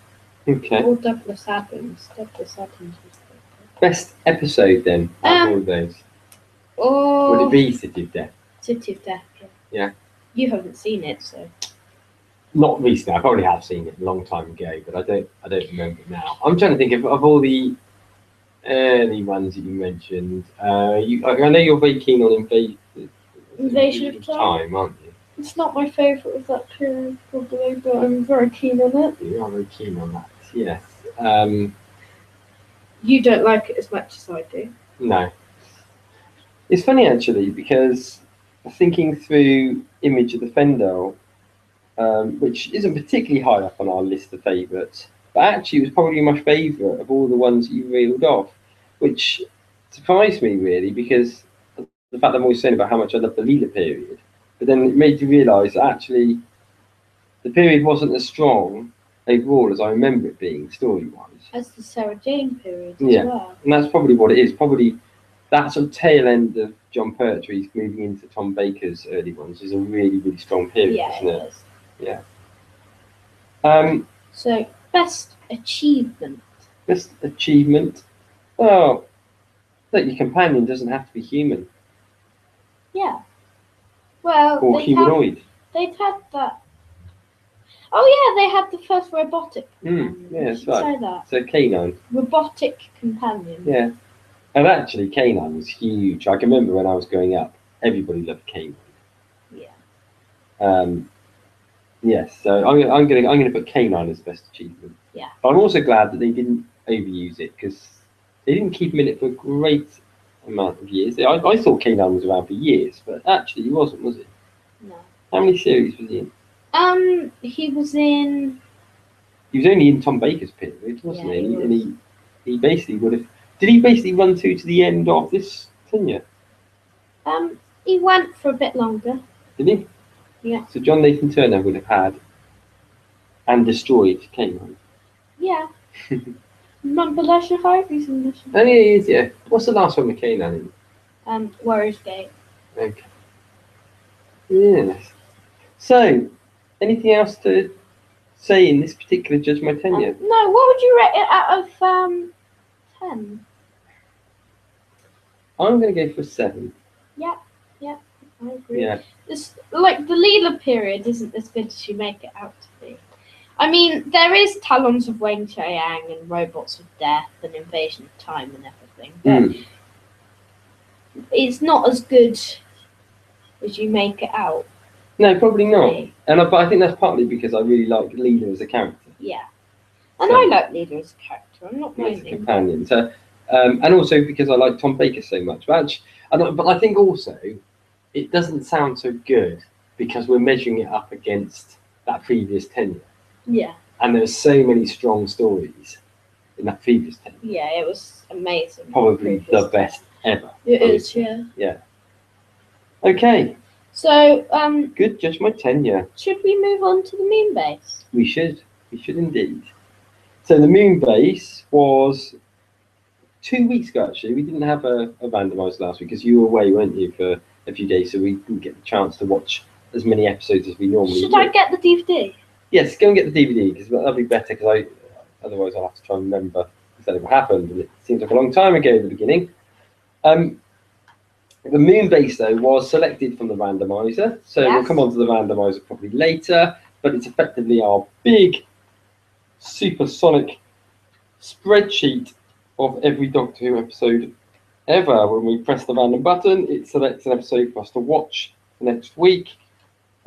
Okay. Or Douglas Adams. Douglas Adams was good. Best episode then? Out of all of those. Would it be City of Death? City of Death. Yeah. Yeah. You haven't seen it, so. Not recently. I probably have seen it a long time ago, but I don't remember it now. I'm trying to think of all the early ones that you mentioned. I know you're very keen on Invasion of Time, aren't you? It's not my favourite of that period, probably, but I'm very keen on it. You are very keen on that, yes. You don't like it as much as I do. No. It's funny, actually, because thinking through Image of the Fendel, which isn't particularly high up on our list of favourites, but actually was probably my favourite of all the ones that you reeled off, which surprised me, really, because the fact I'm always saying about how much I love the Leela period, but then it made you realise that actually the period wasn't as strong overall as I remember it being, story-wise. As the Sarah Jane period as well. And that's probably what it is. Probably that sort of tail end of John Pertwee's moving into Tom Baker's early ones is a really, really strong period, isn't it? Is. Yeah. So, best achievement. Best achievement? Well, that your companion doesn't have to be human. Yeah. Well, or humanoid. They'd had that. Oh yeah, they had the first robotic companion. Yeah, that's Say right. that. So canine. Robotic companion. Yeah. And actually, canine was huge. I can remember when I was growing up, everybody loved canine. Yeah. Yes. So I'm gonna put canine as the best achievement. Yeah. But I'm also glad that they didn't overuse it because they didn't keep him in it for a great amount of years. I thought canine was around for years, but actually he wasn't, was he? No. How many series was he in? He was in. He was only in Tom Baker's period, wasn't he? Yeah, And he basically would have. Did he basically run through to the end of this tenure? He went for a bit longer. Did he? Yeah. So John Nathan Turner would have had and destroyed canine. Yeah. Remember Leisure Hive? He's in Leisure Hive. Oh yeah, he is. Yeah. What's the last one with canine in? Warriors Gate. Okay. Yes. So, anything else to say in this particular Judge My Tenure? No. What would you rate it out of 10? I'm going to go for 7. Yeah. I agree. Yeah. It's like the Leela period isn't as good as you make it out to be. I mean, there is Talons of Wang Chiang and Robots of Death and Invasion of Time and everything, but it's not as good as you make it out. No, probably not. But I think that's partly because I really like Leela as a character. Yeah. And I like Leela as a character. I'm not As a minding. companion. So, and also because I like Tom Baker so much. But I think also it doesn't sound so good because we're measuring it up against that previous tenure. Yeah. And there's so many strong stories in that previous tenure. Yeah, it was amazing. Probably the best ever. It is, yeah. Yeah. Okay. So, good Judge My Tenure. Should we move on to the moon base? We should indeed. So the moon base was 2 weeks ago, actually. We didn't have a randomised last week because you were away, weren't you, for a few days, so we didn't get the chance to watch as many episodes as we normally Should would. I get the DVD? Yes, go and get the DVD because that'll be better. Because otherwise I'll have to try and remember exactly what happened, and it seems like a long time ago at the beginning. The moon base though was selected from the randomizer, so Yes. we'll come on to the randomizer probably later. But it's effectively our big supersonic spreadsheet of every Doctor Who episode ever. When we press the random button, it selects an episode for us to watch the next week.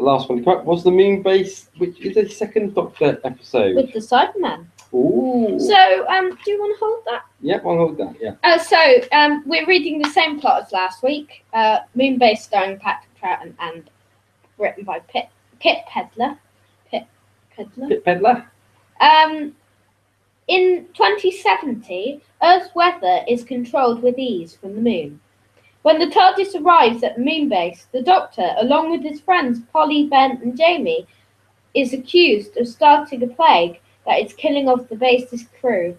the last one to come up was the moon base, which is a second Doctor episode. With the Cyberman. Ooh. So, do you want to hold that? Yep, I'll hold that, yeah. So, we're reading the same plot as last week. Moonbase starring Patrick Troughton and written by Pit Pedler. Pit Pedler? Pit Pedler? In 2070, Earth's weather is controlled with ease from the moon. When the TARDIS arrives at the Moonbase, the Doctor, along with his friends Polly, Ben and Jamie, is accused of starting a plague that is killing off the base's crew.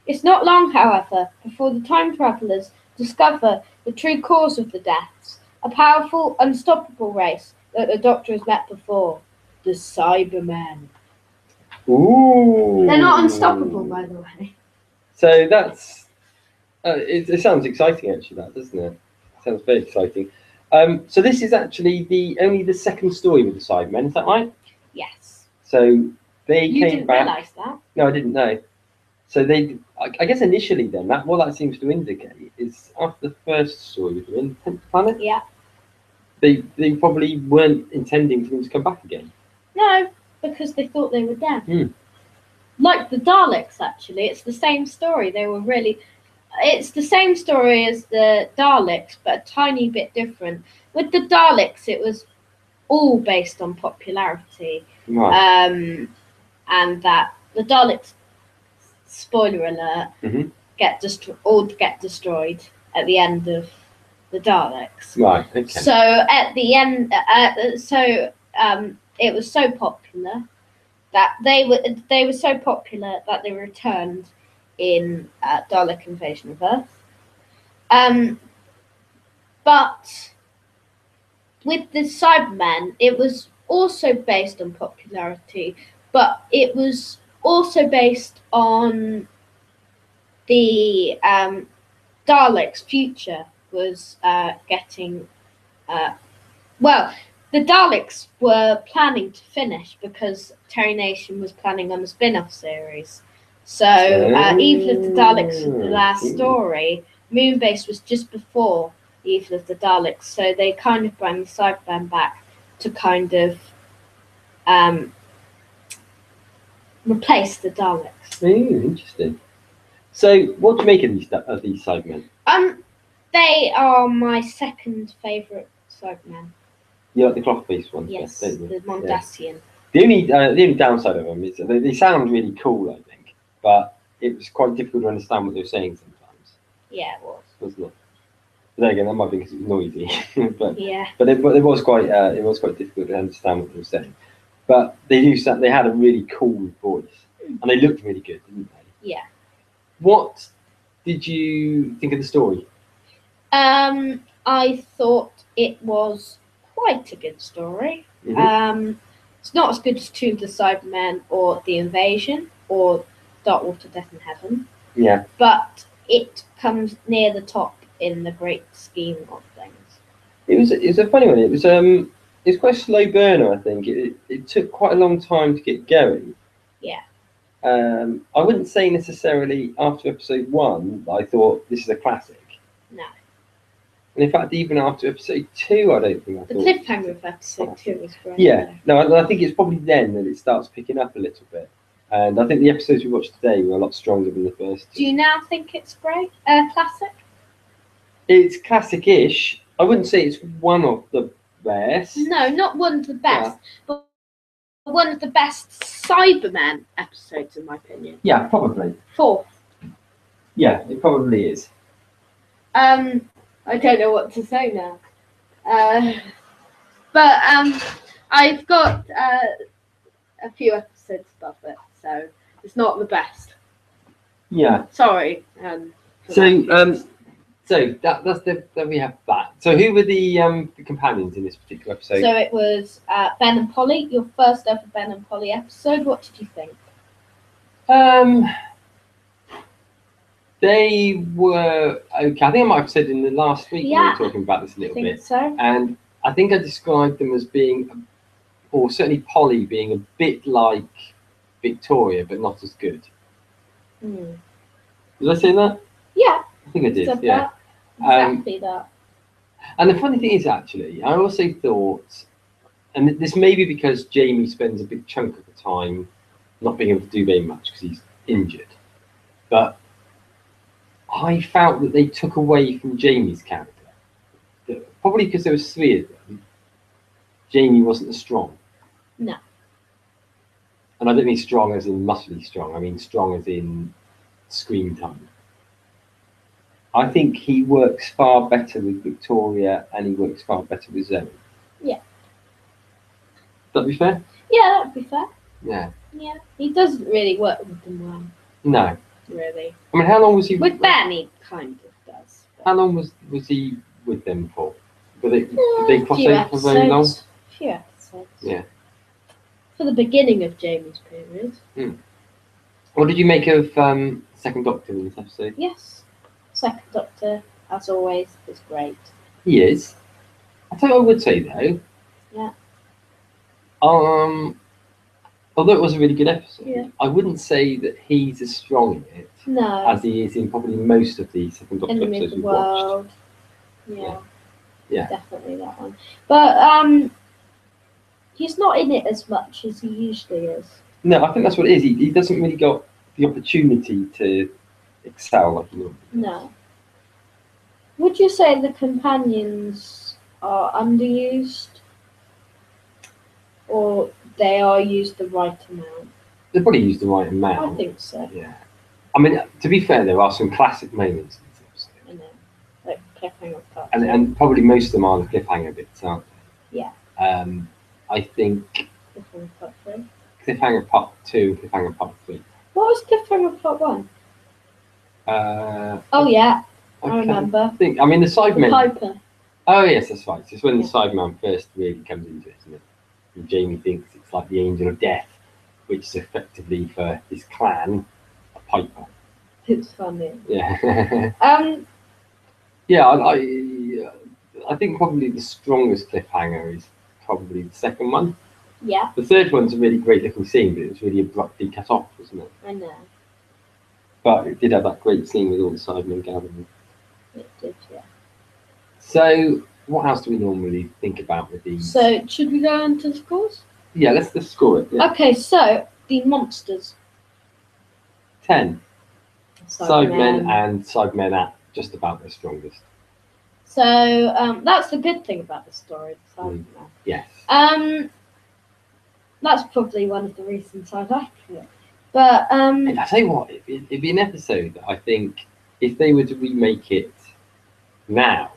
It's not long, however, before the time travellers discover the true cause of the deaths, a powerful, unstoppable race that the Doctor has met before, the Cybermen. Ooh. They're not unstoppable, by the way. So that's... it sounds exciting, actually, that, doesn't it? Sounds very exciting. So this is actually only the second story with the Cybermen, is that right? Yes. So they You came didn't back. realise that? No, I didn't know. So I guess initially then, what that seems to indicate is after the first story with the 10th planet, Yeah. they probably weren't intending for them to come back again. No, because they thought they were dead. Mm. Like the Daleks, actually. It's the same story. It's the same story as the Daleks, but a tiny bit different. With the Daleks, it was all based on popularity. Right. And that the Daleks, spoiler alert, get destroyed at the end of the Daleks. Right. Okay. So at the end, it was so popular that they were so popular that they returned in Dalek Invasion of Earth. But with the Cybermen, it was also based on popularity, but it was also based on the Daleks' future was getting... the Daleks were planning to finish because Terry Nation was planning on a spin-off series. So Evil of the Daleks was the last story. Moonbase was just before Evil of the Daleks. So they kind of bring the Cybermen back to kind of replace the Daleks. Ooh, interesting. So what do you make of these Cybermen? They are my second favourite Cybermen. You like the cloth-based ones? Yes, don't you? the Mondasian. Yeah. The only downside of them is that they sound really cool, I think, but it was quite difficult to understand what they were saying sometimes. Yeah, it was. Wasn't it? But then again, that might be because it was noisy. Yeah. But it was quite difficult to understand what they were saying. But they had a really cool voice, and they looked really good, didn't they? Yeah. What did you think of the story? I thought it was quite a good story. It's not as good as Tomb of the Cybermen or The Invasion or Darkwater Death in Heaven. Yeah. But it comes near the top in the great scheme of things. It was a funny one. It was quite a slow burner, I think. It took quite a long time to get going. Yeah. I wouldn't say necessarily after episode 1 that I thought this is a classic. No. And in fact, even after episode 2, I don't think I The thought... cliffhanger of episode 2 was great. Yeah. No, I think it's probably then that it starts picking up a little bit. And I think the episodes we watched today were a lot stronger than the first 2. Do you now think it's great? Classic? It's classic-ish. I wouldn't say it's one of the best. No, not one of the best, but one of the best Cyberman episodes, in my opinion. Yeah, probably. 4th. Yeah, it probably is. I don't know what to say now. But I've got a few episodes above it, so it's not the best. Yeah. Sorry. So that's we have that. So who were the companions in this particular episode? So it was Ben and Polly, your first ever Ben and Polly episode. What did you think? They were okay. I think I might have said in the last week we were talking about this a little bit. So. And I think I described them as being, or certainly Polly being a bit like Victoria, but not as good. Did I say that? Yeah. I think I did. Said Yeah. That. Exactly that. And the funny thing is, actually, I also thought and this may be because Jamie spends a big chunk of the time not being able to do very much because he's injured. But I felt that they took away from Jamie's character. Probably because there was 3 of them. Jamie wasn't as strong. No. And I don't mean strong as in muscly strong. I mean strong as in screen time. I think he works far better with Victoria, and he works far better with Zoe. Yeah. That be fair? Yeah, that'd be fair. Yeah. Yeah. He doesn't really work with them well. No. Really. I mean, how long was he with Ben? He kind of does. But... How long was he with them for? Did they cross over for very long? A few episodes. Yeah. For the beginning of Jamie's period. What did you make of Second Doctor in this episode? Yes. Second Doctor, as always, is great. He is. I tell you what I would say though. Yeah. Although it was a really good episode, yeah. I wouldn't say that he's as strong in it as he is in probably most of the Second Doctor episodes we've watched. Yeah. Definitely that one. But he's not in it as much as he usually is. No, I think that's what it is. He doesn't really got the opportunity to excel like he normally does. No. Would you say the companions are underused? Or they are used the right amount? They probably used the right amount. I think so. Yeah. I mean, to be fair, there are some classic moments in this episode. I know. Like cliffhanger part. And probably most of them are the cliffhanger bits, aren't they? Yeah. I think cliffhanger part 3. Cliffhanger part 2, cliffhanger part 3. What was cliffhanger part 1? Oh yeah, I remember. The Cybermen. Piper. Oh yes, that's right. It's when the Cyberman first really comes into it, isn't it? And Jamie thinks it's like the Angel of Death, which is effectively for his clan a Piper. It's funny. Yeah. Yeah, I think probably the strongest cliffhanger is probably the second one. Yeah. The third one's a really great looking scene, but it was really abruptly cut off, wasn't it? I know. But it did have that great scene with all the Cybermen gathering. It did, yeah. So, what else do we normally think about with these? So, should we go on to the scores? Yeah, let's just score it. Yeah. Okay, so, the monsters. 10. Cybermen and Cybermen at just about their strongest. So, that's the good thing about the story, the Cybermen. Yes. That's probably one of the reasons I like it. But I tell you what, it'd be an episode that I think if they were to remake it now,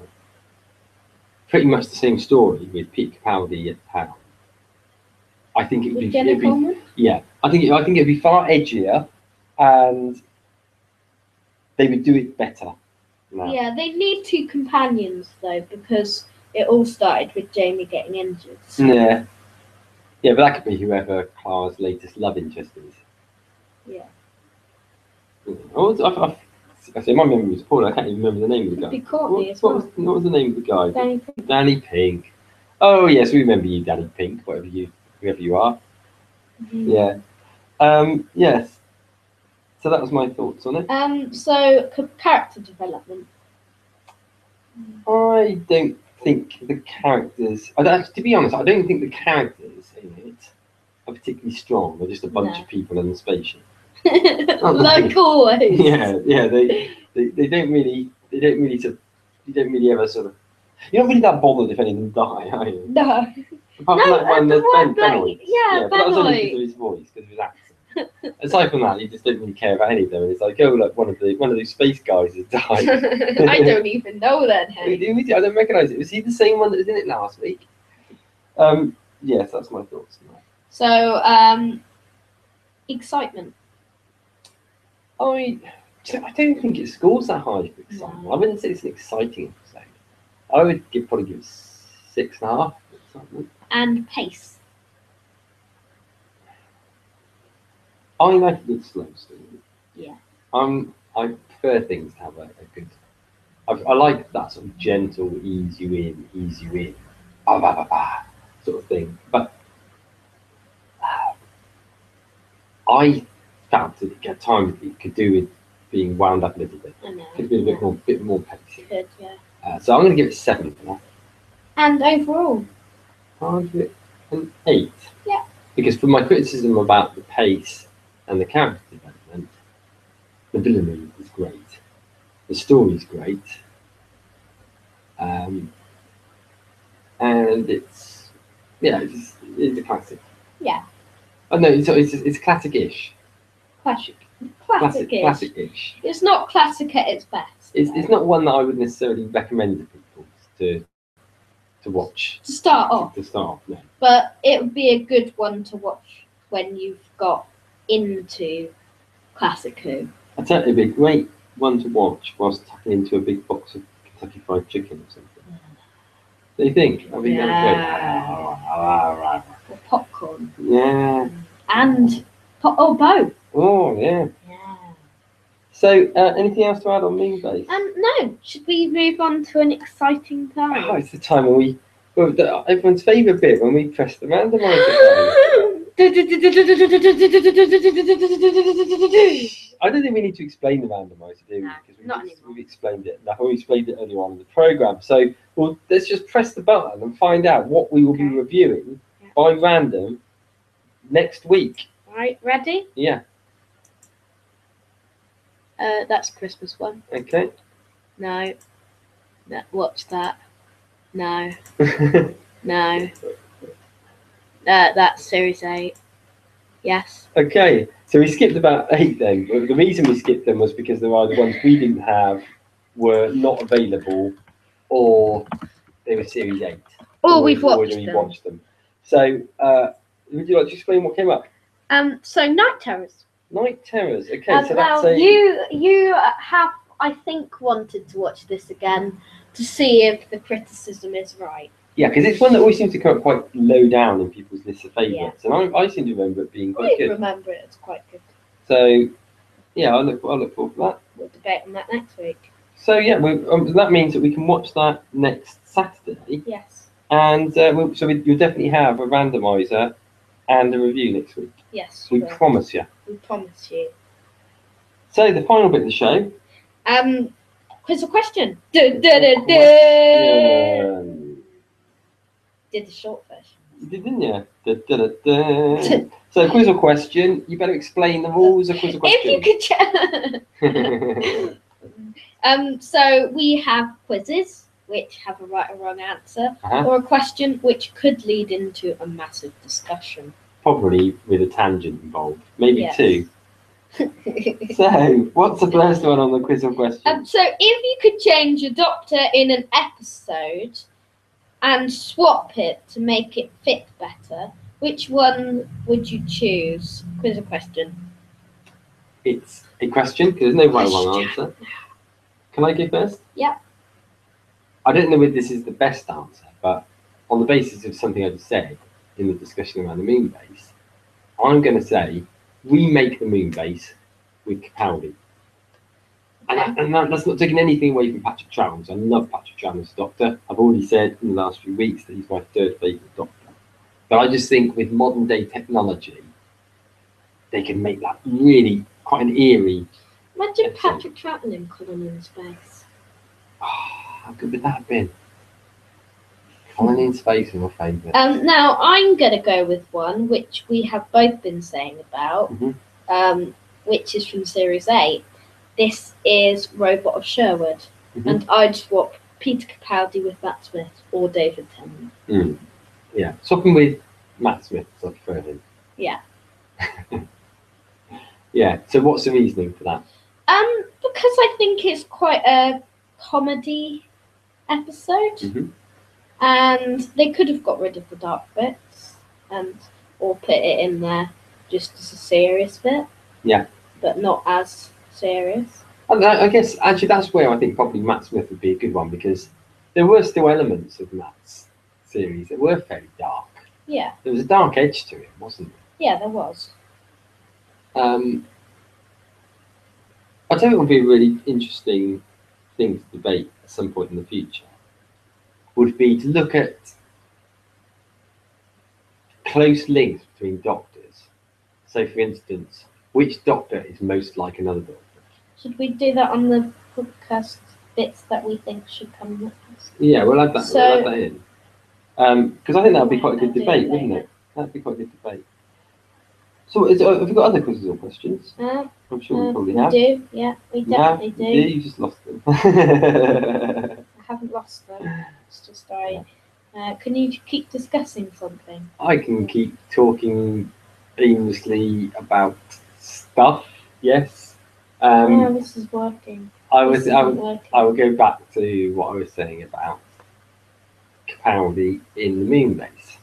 pretty much the same story with Pete Capaldi at the helm. I think it'd be yeah. I think it'd be far edgier, and they would do it better now. Yeah, they need 2 companions though, because it all started with Jamie getting injured. So. Yeah. Yeah, but that could be whoever Clara's latest love interest is. Yeah. I say my memory was poor. I can't even remember the name of the guy. What was the name of the guy? Danny Pink. Danny Pink. Oh yes, we remember you, Danny Pink. Whoever you are. Yeah. Yes. So that was my thoughts on it. So character development. I don't think the characters. To be honest, I don't think the characters in it are particularly strong. They're just a bunch of people in the spaceship. Like always. Yeah. They don't really you don't really ever sort of. You're not really that bothered if any of them die, are you? No. Apart from that one, there's Benoit. Yeah, but that was only because of his voice, because of his accent. Aside from that, you just don't really care about any of them. It's like, oh look, one of those space guys has died. I don't even know that name. I don't recognise it. Was he the same one that was in it last week? Yes, that's my thoughts on that. So, excitement. I don't think it scores that high for excitement. No. I wouldn't say it's an exciting episode. I would probably give it 6.5. And pace. I like a good slow story. Yeah. I prefer things to have a good. I like that sort of gentle, ease you in, sort of thing. But I felt that at times it could do with being wound up a little bit. I know. Could be a bit more pacey. Good, yeah. So I'm going to give it 7 for that. And overall? I'll give it An 8. Yeah. Because for my criticism about the pace and the character development, the villainy is great, the story's great, and it's it's a classic. Yeah. Oh no, it's classic-ish. Classic-ish. Classic-ish. It's not classic at its best. It's not one that I would necessarily recommend to people to watch. To start off. To start off, no. But it would be a good one to watch when you've got into Classic Who. I tell you, it'd be a great one to watch whilst tucking into a big box of Kentucky Fried Chicken or something. Do you think? I mean, Or popcorn. Yeah. And both. Oh, yeah. Yeah. So, anything else to add on Moonbase? No. Should we move on to an exciting time? Oh, it's the time when everyone's favourite bit, when we press the randomizer. I don't think we need to explain the randomizer, do we? No, not anymore. We've explained it. We explained it earlier on in the programme. So, let's just press the button and find out what we will be reviewing by random next week. Right, ready? Yeah. That's Christmas one. Okay. No. Watch that. No. No. That's Series 8. Yes. Okay, so we skipped about 8 then. The reason we skipped them was because there are the ones we didn't have were not available, or they were Series 8. Or we've watched them. So, would you like to explain what came up? So Night Terrors. Night Terrors. Okay, so now that's you have, I think, wanted to watch this again to see if the criticism is right. Yeah, because it's one that always seems to come up quite low down in people's list of favourites, and I seem to remember it being quite good. I remember it as quite good. So, yeah, I'll look forward to that. We'll debate on that next week. So yeah, that means that we can watch that next Saturday. Yes. And you'll definitely have a randomizer and a review next week. Yes. We promise you. We promise you. So the final bit of the show. Quiz or question. Did the short version. You did, didn't you? So quiz or question. You better explain the rules of quiz or question. If you could. So we have quizzes which have a right or wrong answer, or a question which could lead into a massive discussion. Probably with a tangent involved. Maybe 2. So, what's the first one on the quiz or question? So, if you could change a doctor in an episode and swap it to make it fit better, which one would you choose? Quiz or question? It's a question, because there's no right or wrong answer. Can I go first? Yeah. I don't know whether this is the best answer, but on the basis of something I just said in the discussion around the moon base, I'm going to say remake the moon base with Capaldi. And that's not taking anything away from Patrick Troughton. I love Patrick Troughton as a Doctor. I've already said in the last few weeks that he's my 3rd favourite Doctor. But I just think with modern day technology, they can make that really quite an eerie. Imagine episode. Patrick Troughton in Colony in Space. Oh, how good would that have been? Colony in Space is my favourite. Now I'm going to go with one which we have both been saying about, which is from Series 8. This is Robot of Sherwood, and I'd swap Peter Capaldi with Matt Smith or David Tennant. Yeah, swapping with Matt Smith, so I prefer him. Yeah. Yeah. So what's the reasoning for that? Because I think it's quite a comedy episode. And they could have got rid of the dark bits or put it in there just as a serious bit. Yeah. But not as serious. I guess actually that's where I think probably Matt Smith would be a good one, because there were still elements of Matt's series that were fairly dark. Yeah. There was a dark edge to it, wasn't there? Yeah, there was. I think it would be a really interesting thing to debate at some point in the future. Would be to look at close links between doctors. So, for instance, which doctor is most like another doctor? Should we do that on the podcast bits that we think should come next? Yeah, we'll add that in. Because I think that would be quite a good I'll do debate, it wouldn't later. it? That'd be quite a good debate. So, have we got other quizzes or questions? I'm sure we probably we have. do, yeah, we You have? definitely do. Yeah, you just lost them. I haven't lost them. It's just can you keep discussing something? I can keep talking aimlessly about stuff. Yes. This is working. I This isn't working. will go back to what I was saying about Capaldi in the moon base.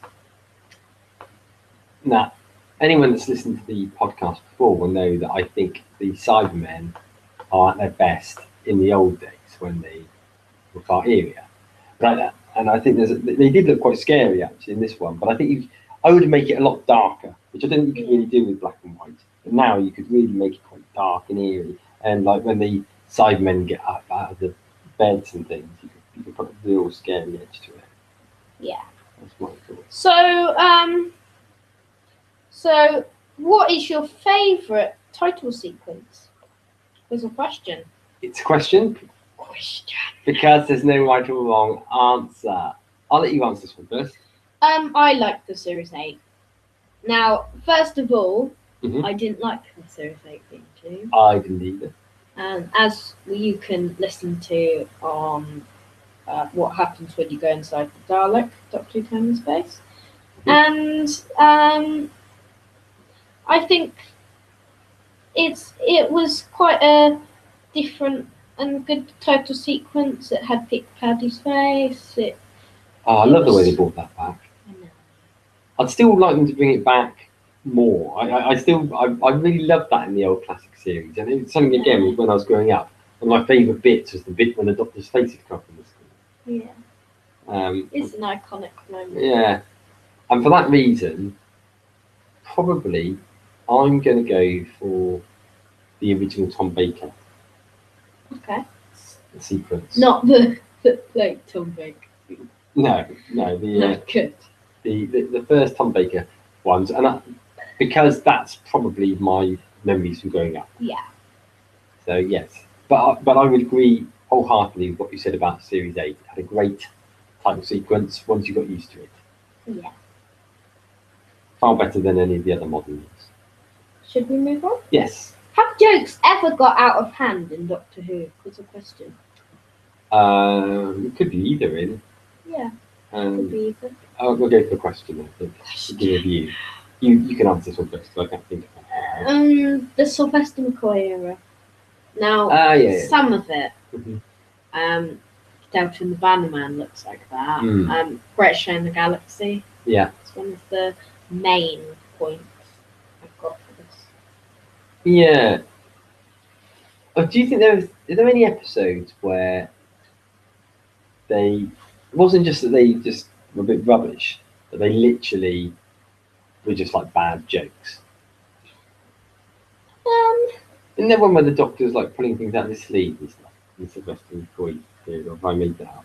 Now, anyone that's listened to the podcast before will know that I think the Cybermen are at their best in the old days when they were far eerier. And I think they did look quite scary actually in this one, but I think I would make it a lot darker, which I don't think you could really do with black and white. But now you could really make it quite dark and eerie, and like when the Cybermen get up out of the beds and things, you could put a real scary edge to it. Yeah. That's my thought. So what is your favourite title sequence? Was a question. It's a question. Because there's no right or wrong answer. I'll let you answer this one first. I like the Series 8. Now, first of all, Mhm. I didn't like the Series 8 being 2. I didn't either. As you can listen to on what happens when you go inside the Dalek, Dr. Who's space. And I think it was quite a different and good title sequence. It had Pick Paddy's face. I love the way they brought that back. I know. I'd still like them to bring it back more. I really loved that in the old classic series. And it's something again when I was growing up. One of my favourite bits was the bit when the Doctor's face had come up in the screen. Yeah. It's an iconic moment. Yeah. And for that reason, probably I'm going to go for the original Tom Baker Okay. sequence. Not the like Tom Baker. No, Good. the first Tom Baker ones, and because that's probably my memories from growing up. Yeah. So yes, but I would agree wholeheartedly with what you said about Series 8. It had a great title sequence once you got used to it. Yeah. Far better than any of the other modern ones. Should we move on? Yes. Have jokes ever got out of hand in Doctor Who? Was a question. It could be either, really. Yeah. Could be either. We'll go for the question, I think. Give a view. You can answer this one first, because I can't think of it. The Sylvester McCoy era. Now, some of it. Mm-hmm. Delta and the Bannerman looks like that. Great Show in the Galaxy. Yeah. It's one of the main points I've got for this. Yeah. Do you think are there any episodes where it wasn't just that they just were a bit rubbish, but they literally were just like bad jokes? Isn't there one where the Doctor's like pulling things out of his sleeve and stuff? In Sylvester McCoy period, or have I made that up?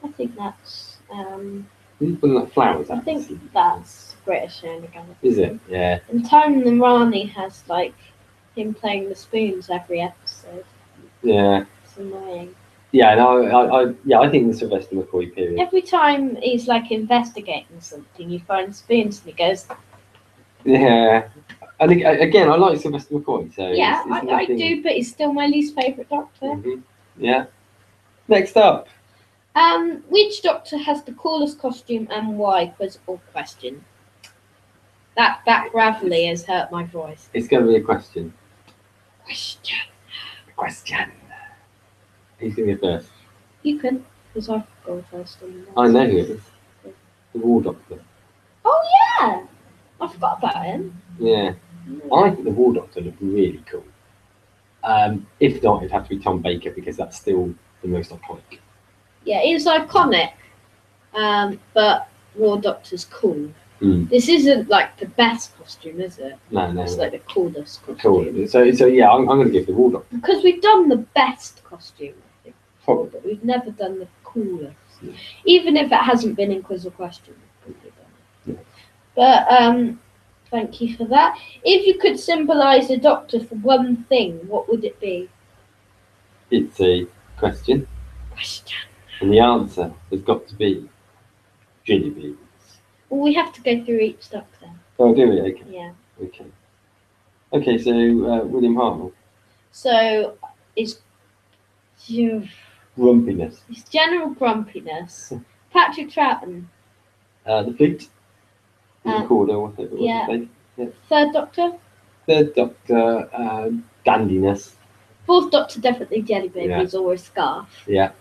I think that's. He's pulling like flowers out I of his think sleeve. that's Great Show in the Galaxy. Is it? Yeah. And Time and Rani has like him playing the spoons every episode. Yeah. It's annoying. Yeah, no, I think the Sylvester McCoy period. Every time he's like investigating something, you find spoons and he goes. Yeah. I think again, I like Sylvester McCoy. So yeah, I do, but he's still my least favourite Doctor. Mm-hmm. Yeah. Next up. Which Doctor has the coolest costume and why? Quizzical question. That gravelly has hurt my voice. It's going to be a question. Question. Who's going to go first? You can, because I've gone first. I know who it is. The War Doctor. Oh yeah, I forgot about him. Yeah. I think the War Doctor looked really cool. If not, it'd have to be Tom Baker because that's still the most iconic. Yeah, he's iconic, but War Doctor's cool. This isn't like the best costume, is it? No. It's like the coolest costume. Cool. So yeah, I'm going to give the War Doctor. Because we've done the best costume, I think. Probably. But we've never done the coolest. Yeah. Even if it hasn't been in Quiz or Question, we've probably done it. Yeah. But thank you for that. If you could symbolise a Doctor for one thing, what would it be? It's a question. And the answer has got to be Jelly babies. Well, we have to go through each doctor. Oh, do we? Okay. Yeah. Okay. Okay, so William Hartnell. So it's Grumpiness. general grumpiness. Patrick Troughton. The Fleet. The Recorder, whatever it was. Yeah. Yeah. Third Doctor. Third Doctor, dandiness. Fourth Doctor, definitely Jelly Babies or a scarf. Yeah.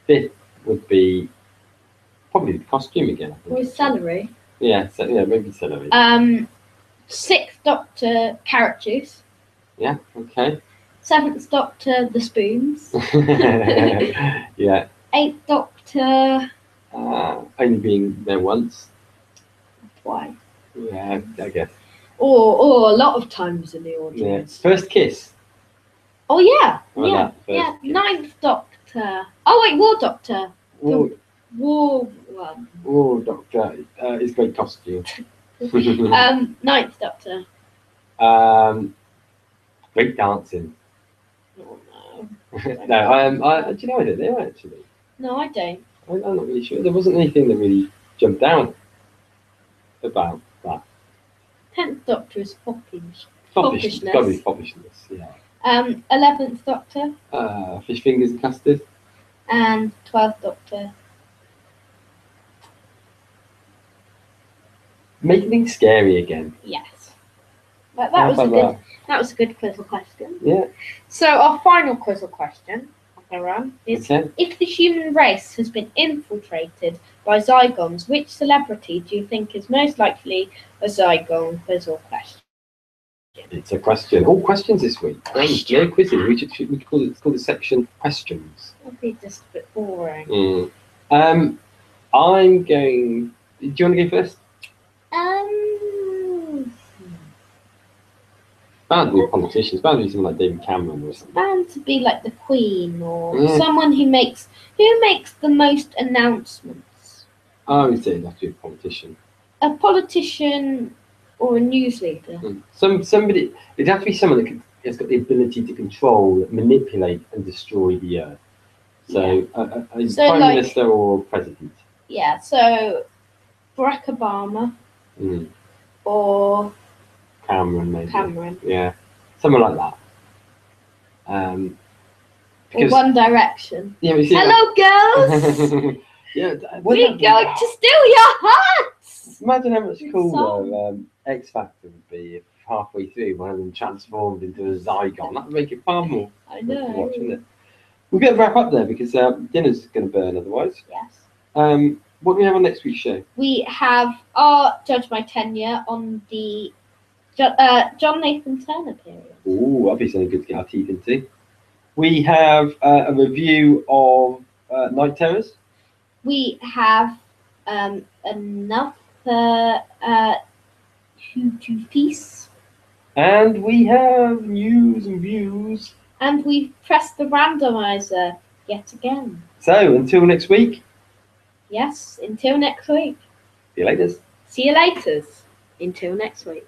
Fifth would be probably the costume again. I think. Or his salary. Yeah, so, yeah, maybe celery. Sixth Doctor, carrot juice. Yeah, okay. Seventh Doctor, the spoons. Yeah. Eighth Doctor. Only being there once. Why? Yeah, I guess. Or a lot of times in the audience. Yeah. First kiss. Oh yeah, Well, yeah. Kiss. Ninth Doctor. Oh wait, War Doctor. War one. Oh, Doctor, his great costume. Ninth Doctor. Great dancing. Oh no. No, do you know I don't know actually? No, I don't. I'm not really sure. There wasn't anything that really jumped out about that. 10th Doctor is foppish. Foppishness. It's got to be foppishness, yeah. 11th Doctor. Fish fingers and custard. And 12th Doctor. Making things scary again. Yes. That was a good quizzle question. Yeah. So our final quizzle question is if the human race has been infiltrated by Zygons, which celebrity do you think is most likely a Zygon quizzle question? It's a question. All questions this week. No quizzing. We call the section questions. That'd be just a bit boring. I'm going. Do you want to go first? Bound to be politicians. Bound to be someone like David Cameron or something. Bound to be like the Queen or someone who makes the most announcements. I would say it'd have to be a politician. A politician or a news leader. Somebody. It'd have to be someone that has got the ability to control, manipulate, and destroy the earth. So, a prime minister or president. Yeah. So, Barack Obama. Or Cameron, maybe. Cameron. Yeah, someone like that. Or One Direction. Yeah, we see. Hello, girls. Yeah, we're going to steal your hearts. Imagine how much cooler X Factor would be if halfway through one of them transformed into a Zygon. That would make it far more fun to watch, wouldn't it? We're going to wrap up there because dinner's going to burn otherwise. Yes. What do we have on next week's show? We have our Judge My Tenure on the John Nathan Turner period. Ooh, that'll be something good to get our teeth into. We have a review of Night Terrors. We have another Hutu piece. And we have news and views. And we've pressed the randomizer yet again. So, until next week. Yes, until next week. See you later. See you later. Until next week.